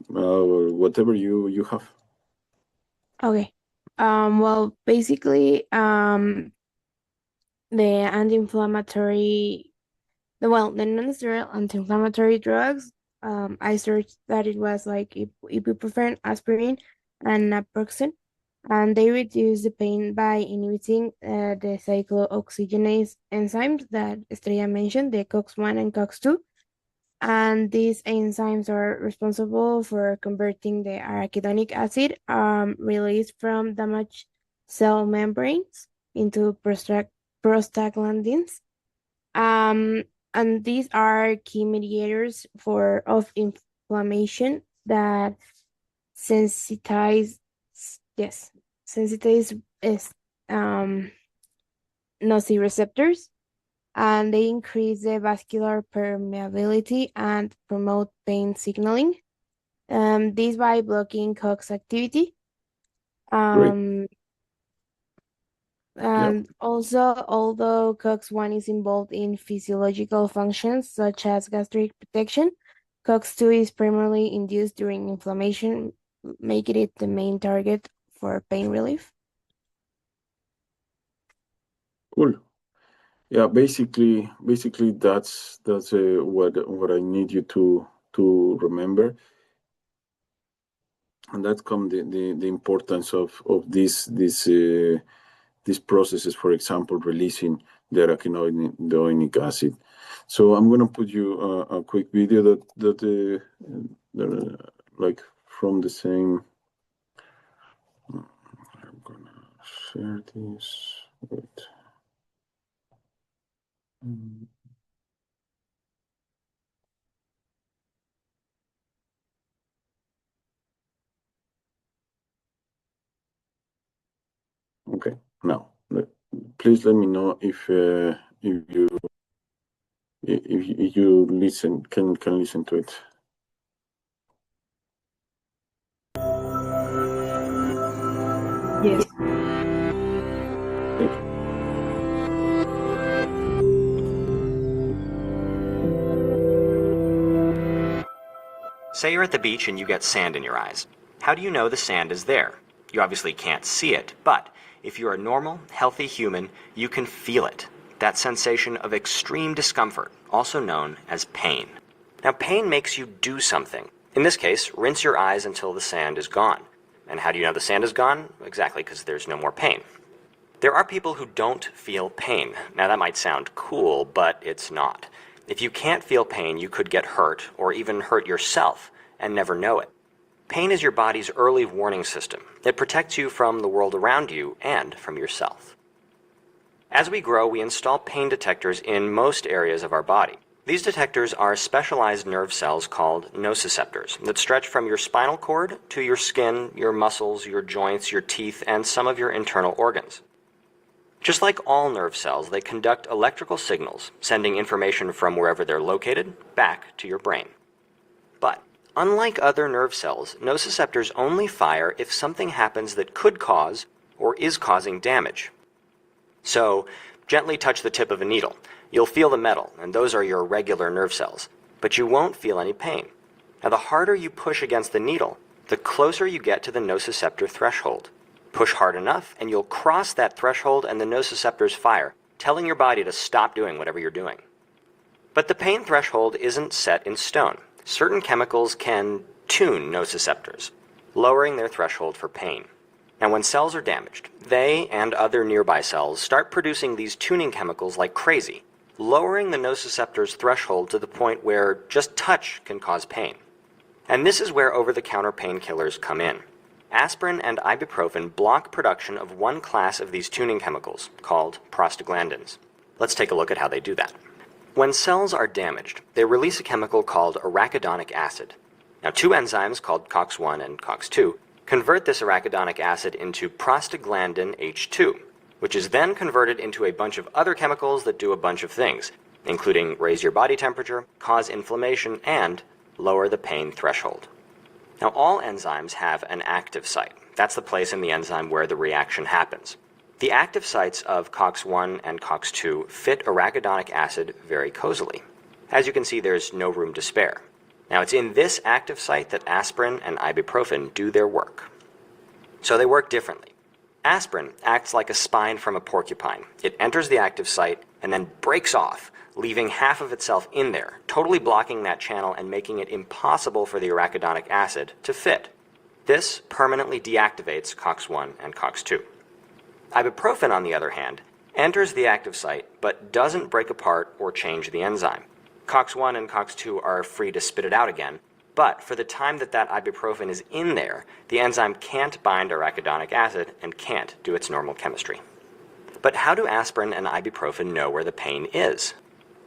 Whatever you have. Okay. Well, basically, the anti-inflammatory, the non-steroidal anti-inflammatory drugs, I searched that it was like ibuprofen, aspirin, and naproxen, and they reduce the pain by inhibiting the cyclooxygenase enzymes that Estrella mentioned, the COX-1 and COX-2. And these enzymes are responsible for converting the arachidonic acid released from damaged cell membranes into prostaglandins. Um, and these are key mediators of inflammation that sensitize yes sensitize is nociceptors, and they increase the vascular permeability and promote pain signaling. This by blocking COX activity. Great. Yeah. And also, although COX-1 is involved in physiological functions such as gastric protection, COX-2 is primarily induced during inflammation, making it the main target for pain relief. Cool. Yeah, basically that's what I need you to remember, and that's come the importance of these processes. For example, releasing the arachidonic acid. So I'm gonna put you a quick video that like from the same. I'm gonna share this. Wait. Okay. Now, please let me know if you listen can listen to it. Yes. Thank you. Say you're at the beach and you get sand in your eyes. How do you know the sand is there? You obviously can't see it, but if you're a normal, healthy human, you can feel it. That sensation of extreme discomfort, also known as pain. Now, pain makes you do something. In this case, rinse your eyes until the sand is gone. And how do you know the sand is gone? Exactly, because there's no more pain. There are people who don't feel pain. Now, that might sound cool, but it's not. If you can't feel pain, you could get hurt or even hurt yourself and never know it. Pain is your body's early warning system. It protects you from the world around you and from yourself. As we grow, we install pain detectors in most areas of our body. These detectors are specialized nerve cells called nociceptors that stretch from your spinal cord to your skin, your muscles, your joints, your teeth, and some of your internal organs. Just like all nerve cells, they conduct electrical signals, sending information from wherever they're located back to your brain. But unlike other nerve cells, nociceptors only fire if something happens that could cause or is causing damage. So, gently touch the tip of a needle. You'll feel the metal, and those are your regular nerve cells. But but you won't feel any pain. Now, the harder you push against the needle, the closer you get to the nociceptor threshold. Push hard enough, and you'll cross that threshold and the nociceptors fire, telling your body to stop doing whatever you're doing. But the pain threshold isn't set in stone. Certain chemicals can tune nociceptors, lowering their threshold for pain. Now, when cells are damaged, they and other nearby cells start producing these tuning chemicals like crazy, lowering the nociceptor's threshold to the point where just touch can cause pain. And this is where over-the-counter painkillers come in. Aspirin and ibuprofen block production of one class of these tuning chemicals, called prostaglandins. Let's take a look at how they do that. When cells are damaged, they release a chemical called arachidonic acid. Now, two enzymes called COX-1 and COX-2 convert this arachidonic acid into prostaglandin H2, which is then converted into a bunch of other chemicals that do a bunch of things, including raise your body temperature, cause inflammation, and lower the pain threshold. Now, all enzymes have an active site. That's the place in the enzyme where the reaction happens. The active sites of COX-1 and COX-2 fit arachidonic acid very cozily. As you can see, there's no room to spare. Now, it's in this active site that aspirin and ibuprofen do their work. So they work differently. Aspirin acts like a spine from a porcupine. It enters the active site and then breaks off, leaving half of itself in there, totally blocking that channel and making it impossible for the arachidonic acid to fit. This permanently deactivates COX-1 and COX-2. Ibuprofen, on the other hand, enters the active site but doesn't break apart or change the enzyme. COX-1 and COX-2 are free to spit it out again, but for the time that ibuprofen is in there, the enzyme can't bind arachidonic acid and can't do its normal chemistry. But how do aspirin and ibuprofen know where the pain is?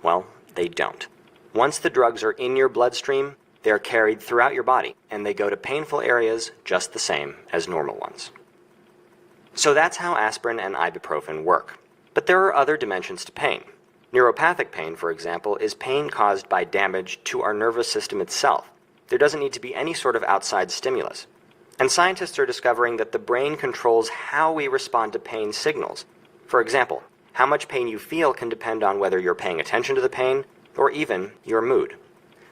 Well, they don't. Once the drugs are in your bloodstream, they're carried throughout your body, and they go to painful areas just the same as normal ones. So that's how aspirin and ibuprofen work. But there are other dimensions to pain. Neuropathic pain, for example, is pain caused by damage to our nervous system itself. There doesn't need to be any sort of outside stimulus. And scientists are discovering that the brain controls how we respond to pain signals. For example, how much pain you feel can depend on whether you're paying attention to the pain or even your mood.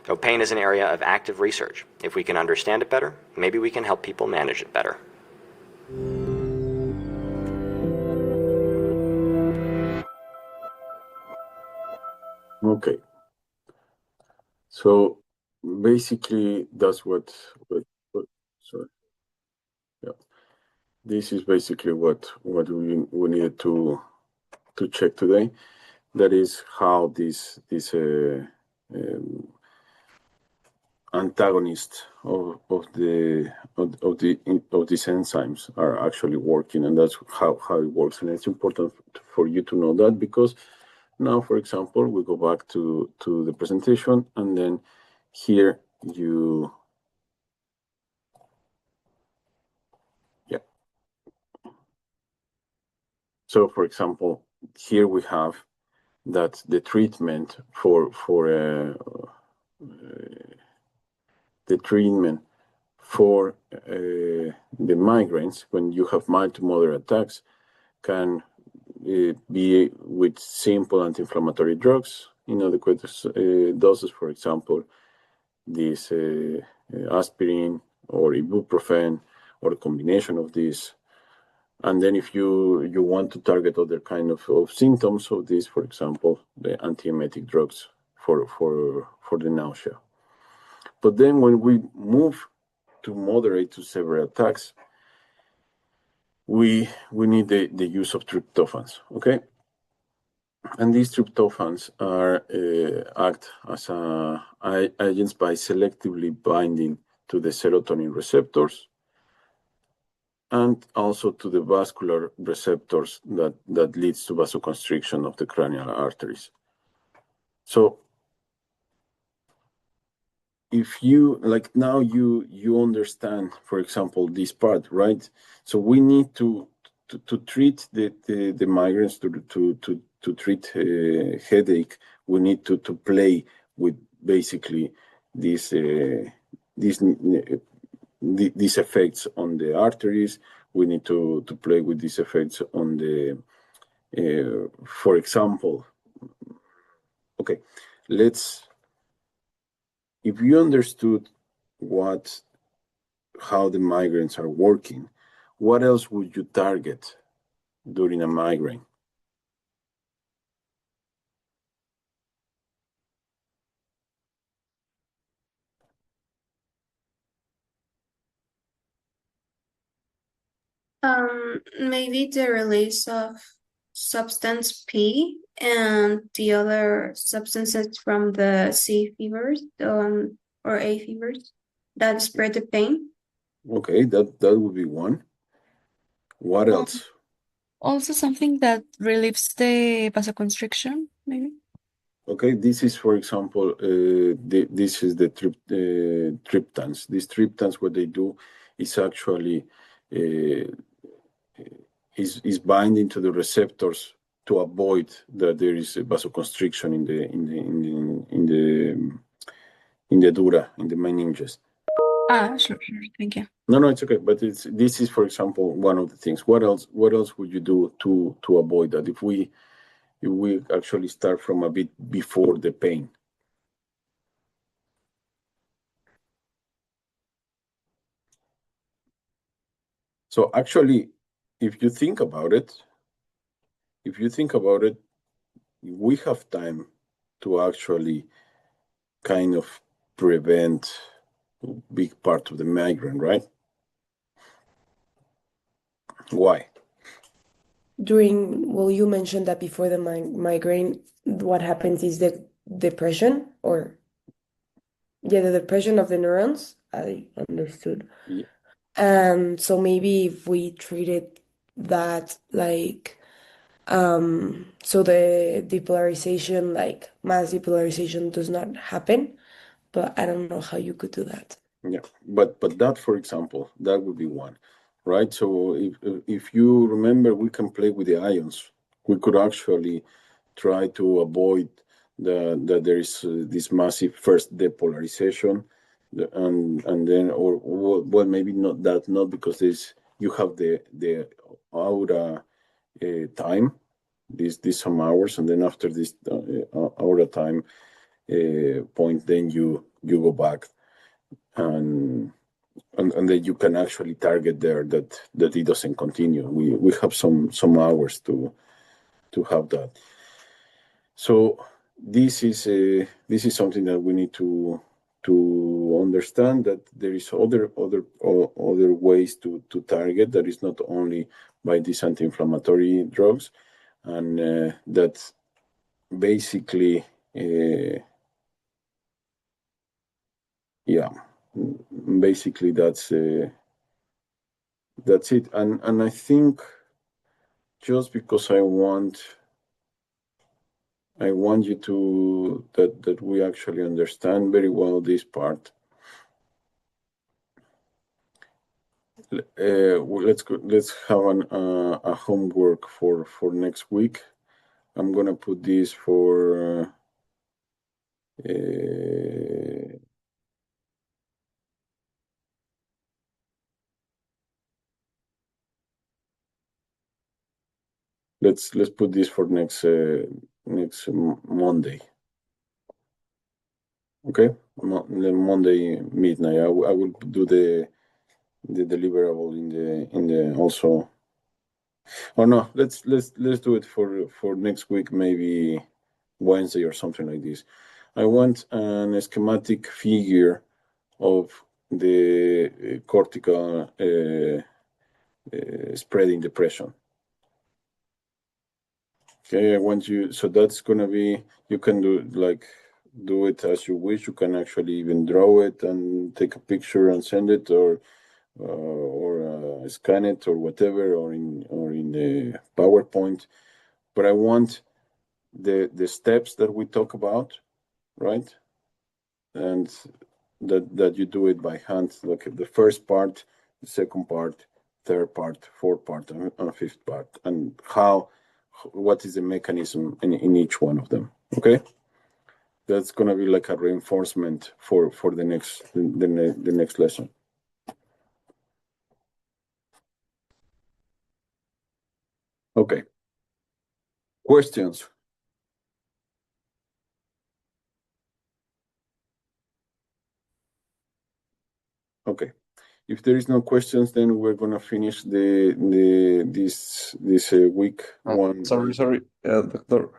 So pain is an area of active research. If we can understand it better, maybe we can help people manage it better. Okay. So basically, that's what sorry. Yeah. This is basically what we needed to check today. That is how these antagonists of these enzymes are actually working, and that's how it works. And it's important for you to know that, because now, for example, we go back to the presentation, and then here so for example, here we have that the treatment for the migraines, when you have mild to moderate attacks, can be with simple anti-inflammatory drugs in adequate doses. For example, this aspirin or ibuprofen, or a combination of these. And then if you want to target other kind of symptoms of this, for example, the antiemetic drugs for the nausea. But then when we move to moderate to severe attacks, we need the use of tryptophans, okay? And these tryptophans act as agents by selectively binding to the serotonin receptors and also to the vascular receptors that leads to vasoconstriction of the cranial arteries. So if you, like now you understand, for example, this part, right? So we need to treat the migraines, to treat headache. We need to play with basically these effects on the arteries. We need to play with these effects on the, for example, okay, let's if you understood how the migraines are working, what else would you target during a migraine? Maybe the release of substance P and the other substances from the C fevers, or A fevers that spread the pain. Okay, that would be one. What else? Also something that relieves the vasoconstriction, maybe. Okay, this is, for example, this is the triptans. These triptans, what they do is actually is binding to the receptors to avoid that there is a vasoconstriction in the dura, in the meninges. Sure, thank you. No, it's okay. But this is, for example, one of the things. What else would you do to avoid that? If we actually start from a bit before the pain. So actually, if you think about it, we have time to actually kind of prevent a big part of the migraine, right? Why? Well, you mentioned that before the migraine, what happens is the depression, or the depression of the neurons. I understood. Yeah. And so maybe if we treated that like, so the depolarization, like mass depolarization, does not happen, but I don't know how you could do that. Yeah, but that, for example, that would be one, right? So if you remember, we can play with the ions. We could actually try to avoid that there is this massive first depolarization, and then, or well, maybe not that, not because you have the aura time, this some hours, and then after this aura time point, then you go back, and then you can actually target there that it doesn't continue. We have some hours to have that. So this is something that we need to understand, that there is other ways to target, that is not only by these anti-inflammatory drugs, and that basically yeah, basically that's it. And I think, just because I want you to that we actually understand very well this part. Let's have a homework for next week. I'm gonna put this for let's put this for next Monday. Okay, Monday midnight. I will do the deliverable in the also. Oh no, let's do it for next week, maybe Wednesday or something like this. I want an schematic figure of the cortical spreading depression. Okay, I want you. So that's gonna be. You can do it as you wish. You can actually even draw it and take a picture and send it, or scan it, or whatever, or in the PowerPoint. But I want the steps that we talk about, right? And that you do it by hand, like the first part, the second part, third part, fourth part, and fifth part, and what is the mechanism in each one of them. Okay, that's gonna be like a reinforcement for the next lesson. Okay, questions? if there is no questions, then we're gonna finish this week one. Sorry, doctor.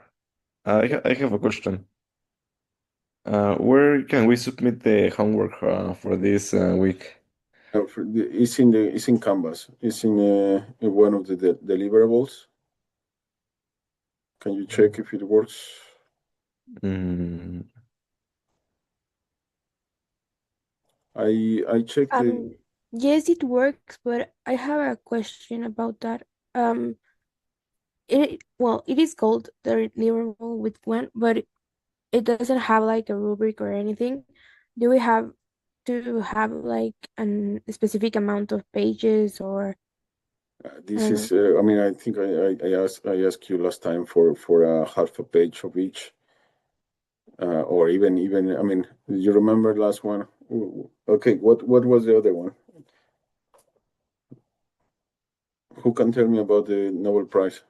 I have a question. Where can we submit the homework for this week? It's in Canvas. It's in one of the deliverables. Can you check if it works? I checked the. Yes, it works, but I have a question about that. It is called the deliverable with one, but it doesn't have like a rubric or anything. Do we have to have like a specific amount of pages or This is. I mean, I think I asked you last time for a half a page of each, or even. I mean, you remember last one? Okay, what was the other one? Who can tell me about the Nobel Prize?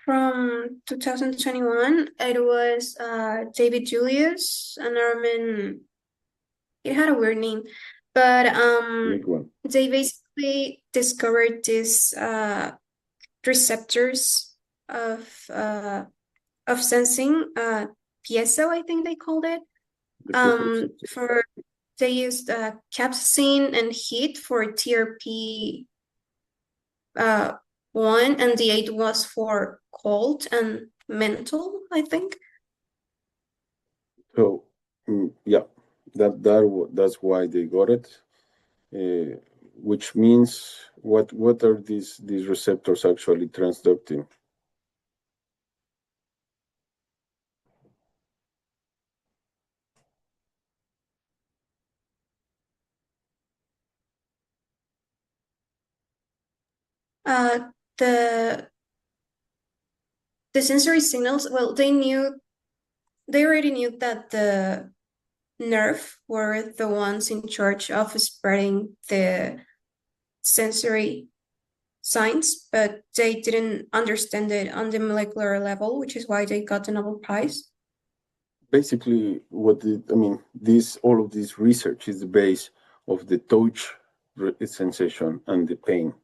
From 2021, it was David Julius, an Armin. It had a weird name, but they basically discovered these receptors of sensing, piezo, I think they called it. They used capsaicin and heat for TRP 1, and the 8 was for cold and mental, I think. So yeah, that's why they got it. Which means what are these receptors actually transducting? The sensory signals, well, they already knew that the nerve were the ones in charge of spreading the sensory signs, but they didn't understand it on the molecular level, which is why they got the Nobel Prize. Basically, all of this research is the base of the touch sensation and the pain.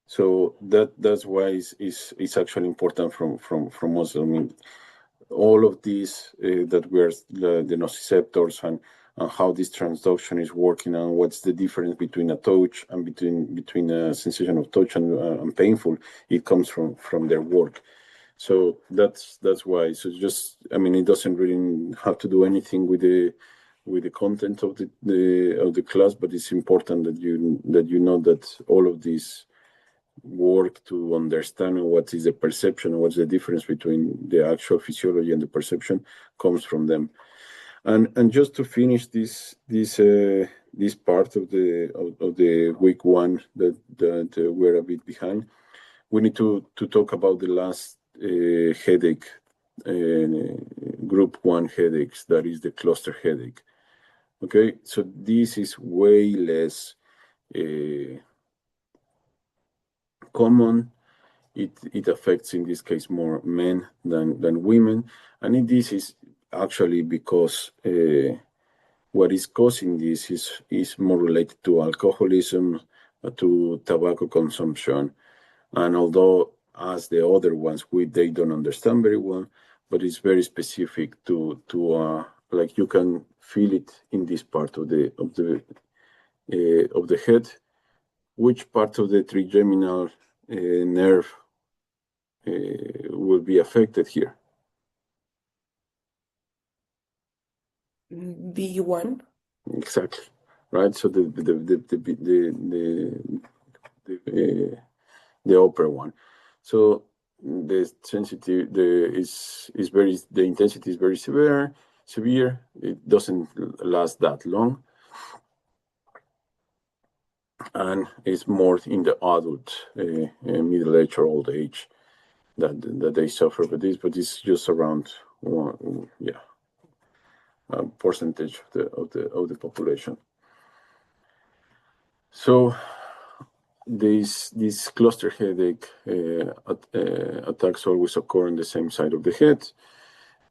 So that's why it's actually important from us. I mean, all of these that we're the nociceptors and how this transduction is working and what's the difference between a touch and between a sensation of touch and painful, it comes from their work. So that's why. So just, I mean, it doesn't really have to do anything with the content of the class, but it's important that you know that all of these work to understand what is the perception, what's the difference between the actual physiology and the perception comes from them. And just to finish this part of the week one that we're a bit behind, we need to talk about the last headache, group 1 headaches, that is the cluster headache. Okay, so this is way less common. It affects, in this case, more men than women, and this is actually because what is causing this is more related to alcoholism, to tobacco consumption, and although as the other ones they don't understand very well, but it's very specific to like you can feel it in this part of the head, which part of the trigeminal nerve will be affected here. B1. Exactly, right. So the upper one. So the sensitive the intensity is very severe. It doesn't last that long, and it's more in the adult, middle age or old age that they suffer with this. But it's just around a percentage of the population. So this cluster headache attacks always occur on the same side of the head.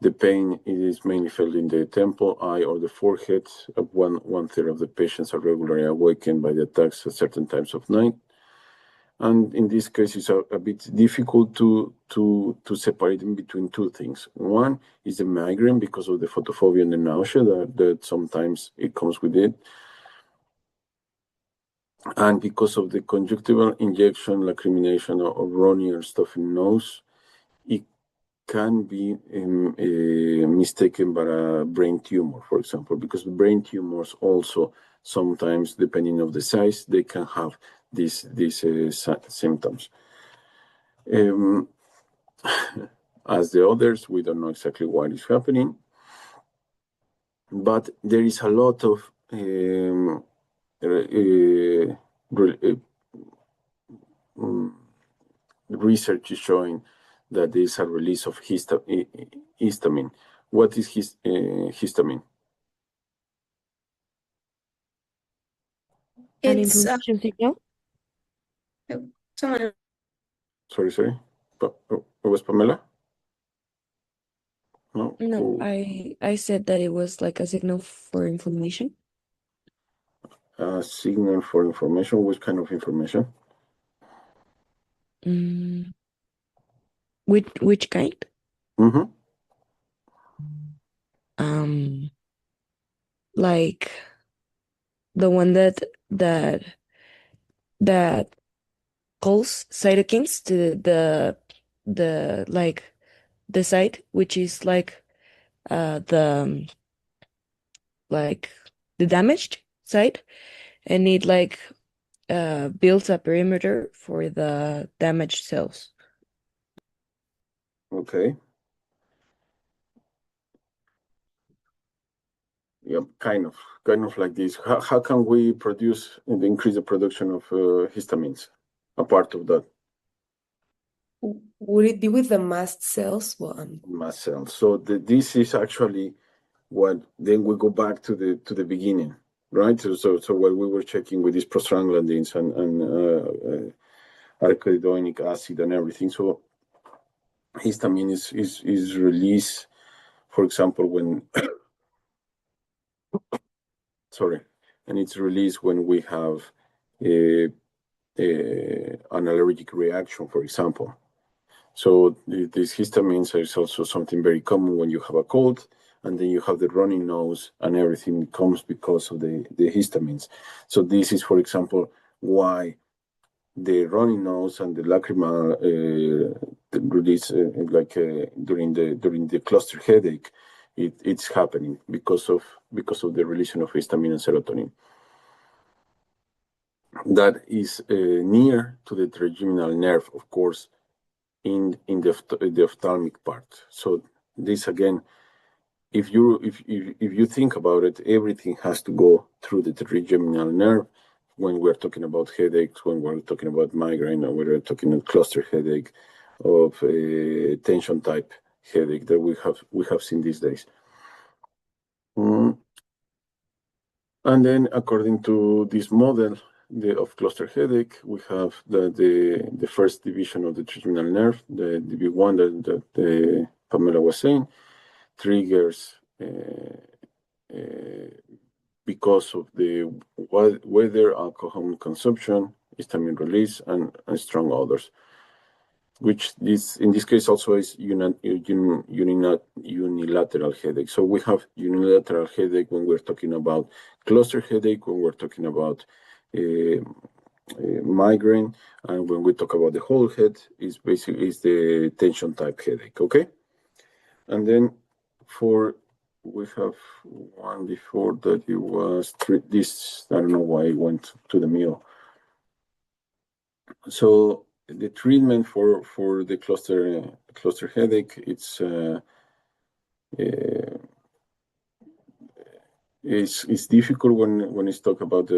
The pain is mainly felt in the temple, eye, or the forehead. One third of the patients are regularly awakened by the attacks at certain times of night. And in this case, it's a bit difficult to separate in between two things. One is the migraine because of the photophobia and the nausea that sometimes it comes with it. And because of the conjunctival injection, lacrimination, or running or stuff in nose, it can be mistaken by a brain tumor, for example, because brain tumors also sometimes, depending on the size, they can have these symptoms. As the others, we don't know exactly what is happening, but there is a lot of research is showing that there is a release of histamine. What is histamine? An It's information signal? someone. Sorry. It was Pamela? No. No, I said that it was like a signal for inflammation. A signal for information. What kind of information? Which kind? Mm-hmm. Like the one that calls cytokines to the like the site, which is the like the damaged site, and it builds a perimeter for the damaged cells. Okay. Yep, kind of like this. How can we increase the production of histamines? A part of that Would it be with the mast cells one? mast cells. So this is actually what. Then we go back to the beginning, right? So what we were checking with these prostaglandins and arachidonic acid and everything. So histamine is released, for example, when and it's released when we have an allergic reaction, for example. So these histamines is also something very common when you have a cold, and then you have the running nose, and everything comes because of the histamines. So this is, for example, why the running nose and the lacrimal release, during the cluster headache, it's happening because of the release of histamine and serotonin. That is near to the trigeminal nerve, of course, in the ophthalmic part. So this again, if you think about it, everything has to go through the trigeminal nerve when we're talking about headaches, when we're talking about migraine, or we're talking about cluster headache, of tension type headache that we have seen these days. And then, according to this model of cluster headache, we have the first division of the trigeminal nerve, the DB1 that Pamela was saying, triggers because of the weather, alcohol consumption, histamine release, and strong odors, which in this case also is unilateral headache. So we have unilateral headache when we're talking about cluster headache, when we're talking about migraine, and when we talk about the whole head, is the tension type headache. Okay, and then we have one before that. It was this. I don't know why it went to the middle. So the treatment for the cluster headache, it's difficult when it's talk about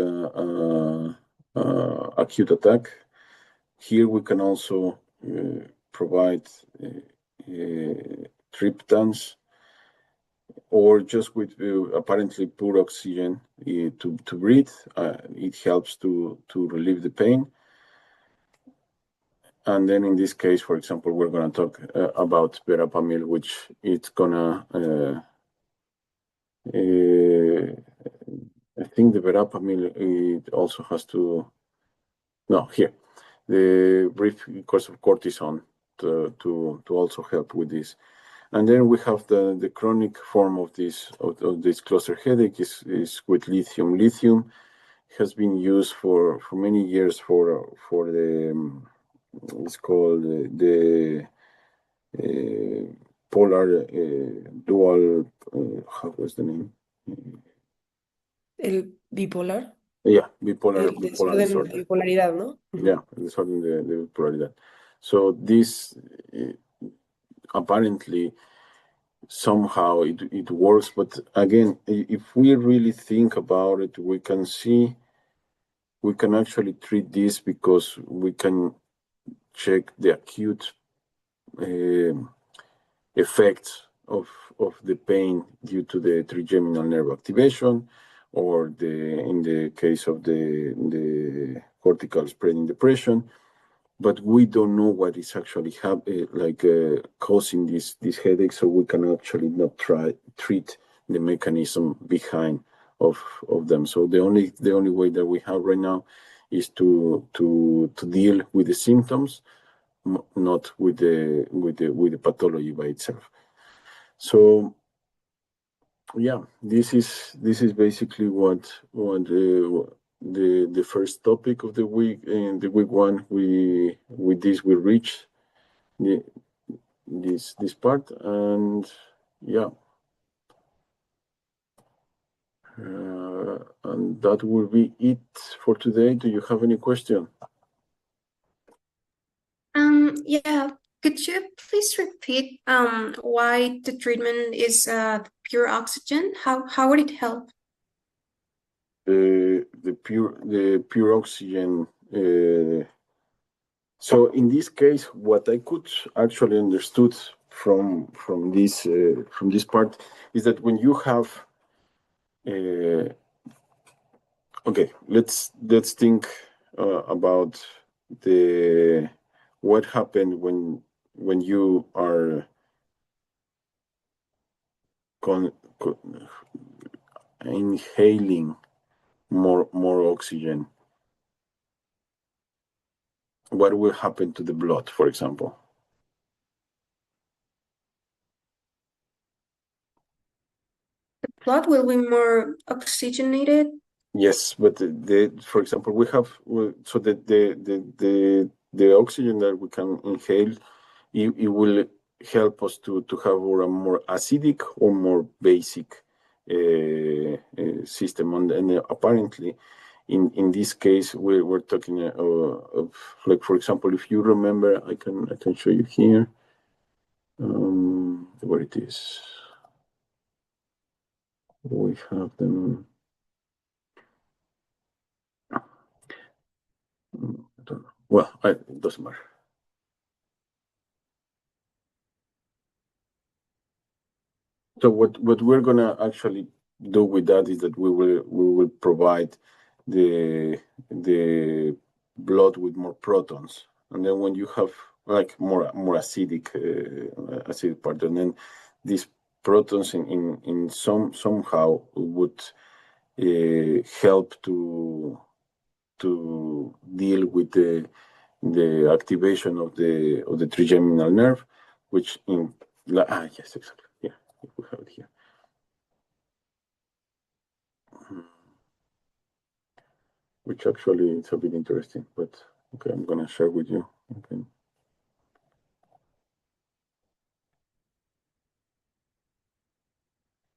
acute attack. Here we can also provide triptans, or just with apparently poor oxygen to breathe. It helps to relieve the pain. And then in this case, for example, we're going to talk about verapamil, which it's gonna. I think the verapamil it also has to. No, here the brief course of cortisone to also help with this. And then we have the chronic form of this cluster headache is with lithium. Lithium has been used for many years for the it's called the polar dual. How was the name? El bipolar. Yeah, bipolar El desorden, disorder. bipolaridad, ¿no? Yeah, disorder the bipolaridad. So this apparently somehow it works, but again, if we really think about it, we can actually treat this because we can check the acute effects of the pain due to the trigeminal nerve activation, or in the case of the cortical spreading depression. But we don't know what is actually causing this headache, so we can actually not treat the mechanism behind of them. So the only way that we have right now is to deal with the symptoms, not with the pathology by itself. So yeah, this is basically what the first topic of the week. In the week one, we reach this part, and yeah, and that will be it for today. Do you have any question? Yeah. Could you please repeat why the treatment is pure oxygen? How would it help? The pure oxygen. So in this case, what I could actually understood from this part is that when you have okay, let's think about what happened when you are inhaling more oxygen. What will happen to the blood, for example? The blood will be more oxygenated. Yes, but for example, we have so the oxygen that we can inhale, it will help us to have a more acidic or more basic system. And apparently, in this case, we're talking of, like, for example, if you remember, I can show you here where it is. We have them. I don't know. Well, it doesn't matter. So what we're gonna actually do with that is that we will provide the blood with more protons, and then when you have like more acidic part, and then these protons in somehow would help to deal with the activation of the trigeminal nerve, which yes, exactly. Yeah, we have it here. Which actually it's a bit interesting, but okay, I'm gonna share with you. Okay.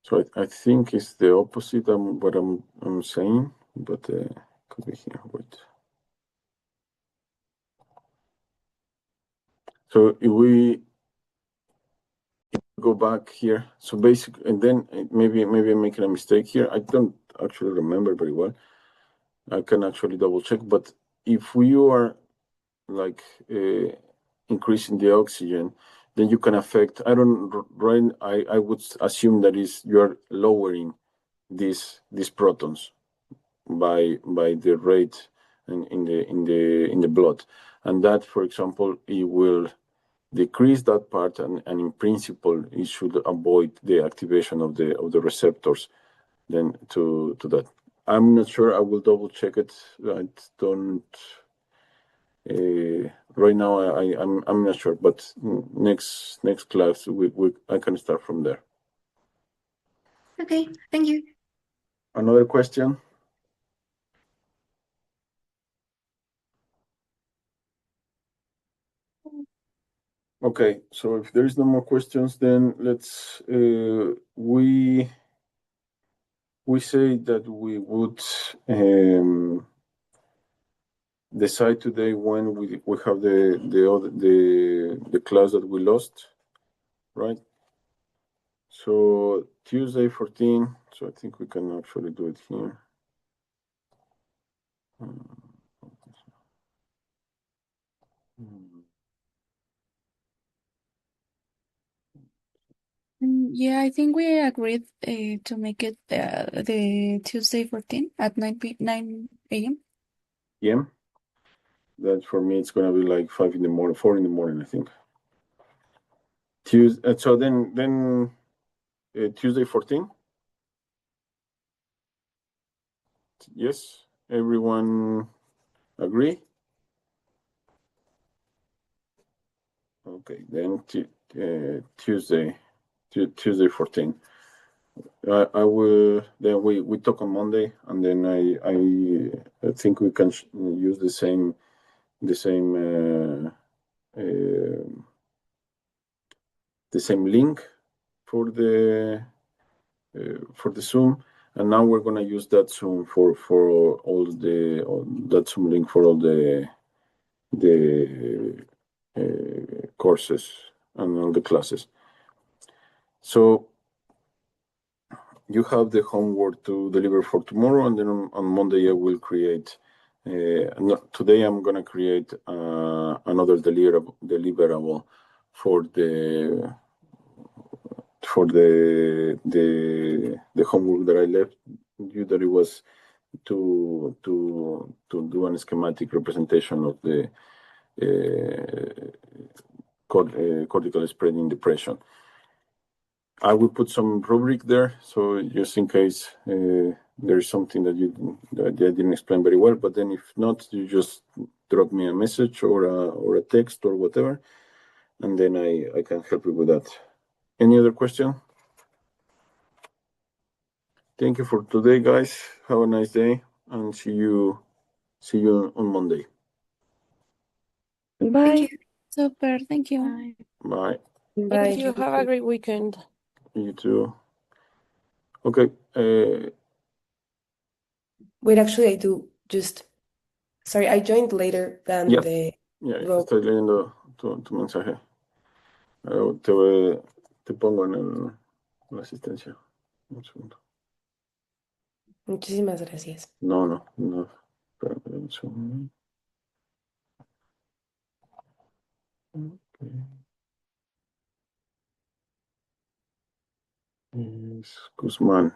So I think it's the opposite of what I'm saying, but could be here. Wait. So if we go back here, so basically, and then maybe I'm making a mistake here. I don't actually remember very well. I can actually double check, but if you are like increasing the oxygen, then you can affect. I would assume that is you're lowering these protons by the rate in the blood, and that, for example, it will decrease that part, and in principle, it should avoid the activation of the receptors. Then to that, I'm not sure. I will double check it. I don't. Right now, I'm not sure, but next class I can start from there. Okay, thank you. Another question? Okay, so if there is no more questions, then let's we say that we would decide today when we have the class that we lost, right? So Tuesday 14. So I think we can actually do it here. Yeah, I think we agreed to make it the Tuesday 14 at 9 a.m. Yeah, that for me it's gonna be like 5 in the morning, 4 in the morning, I think. Tuesday. So then Tuesday 14. Yes, everyone agree? Okay, then Tuesday 14. I will. Then we talk on Monday, and then I think we can use the same link for the Zoom, and now we're gonna use that Zoom for all that Zoom link for all the courses and all the classes. So you have the homework to deliver for tomorrow, and then on Monday I will create. Today I'm gonna create another deliverable for the homework that I left you, that it was to do a schematic representation of the cortical spreading depression. I will put some rubric there, so just in case there is something that I didn't explain very well. But then, if not, you just drop me a message or a text or whatever, and then I can help you with that. Any other question? Thank you for today, guys. Have a nice day, and see you on Monday. Thank Bye. you. Super, thank you. Bye. Bye. Thank Bye. you. Have a great weekend. You too. Okay. Wait, actually, I do just. Sorry, I joined later than Yeah. the Ya row. estoy leyendo tu mensaje. Te pongo en la asistencia. Un segundo. Muchísimas gracias. No. Espera un segundo. Okay. Es Guzmán.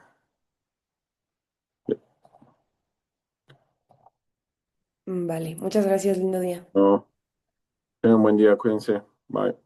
Vale, muchas gracias, lindo día. No. Tengan un buen día, cuídense. Bye.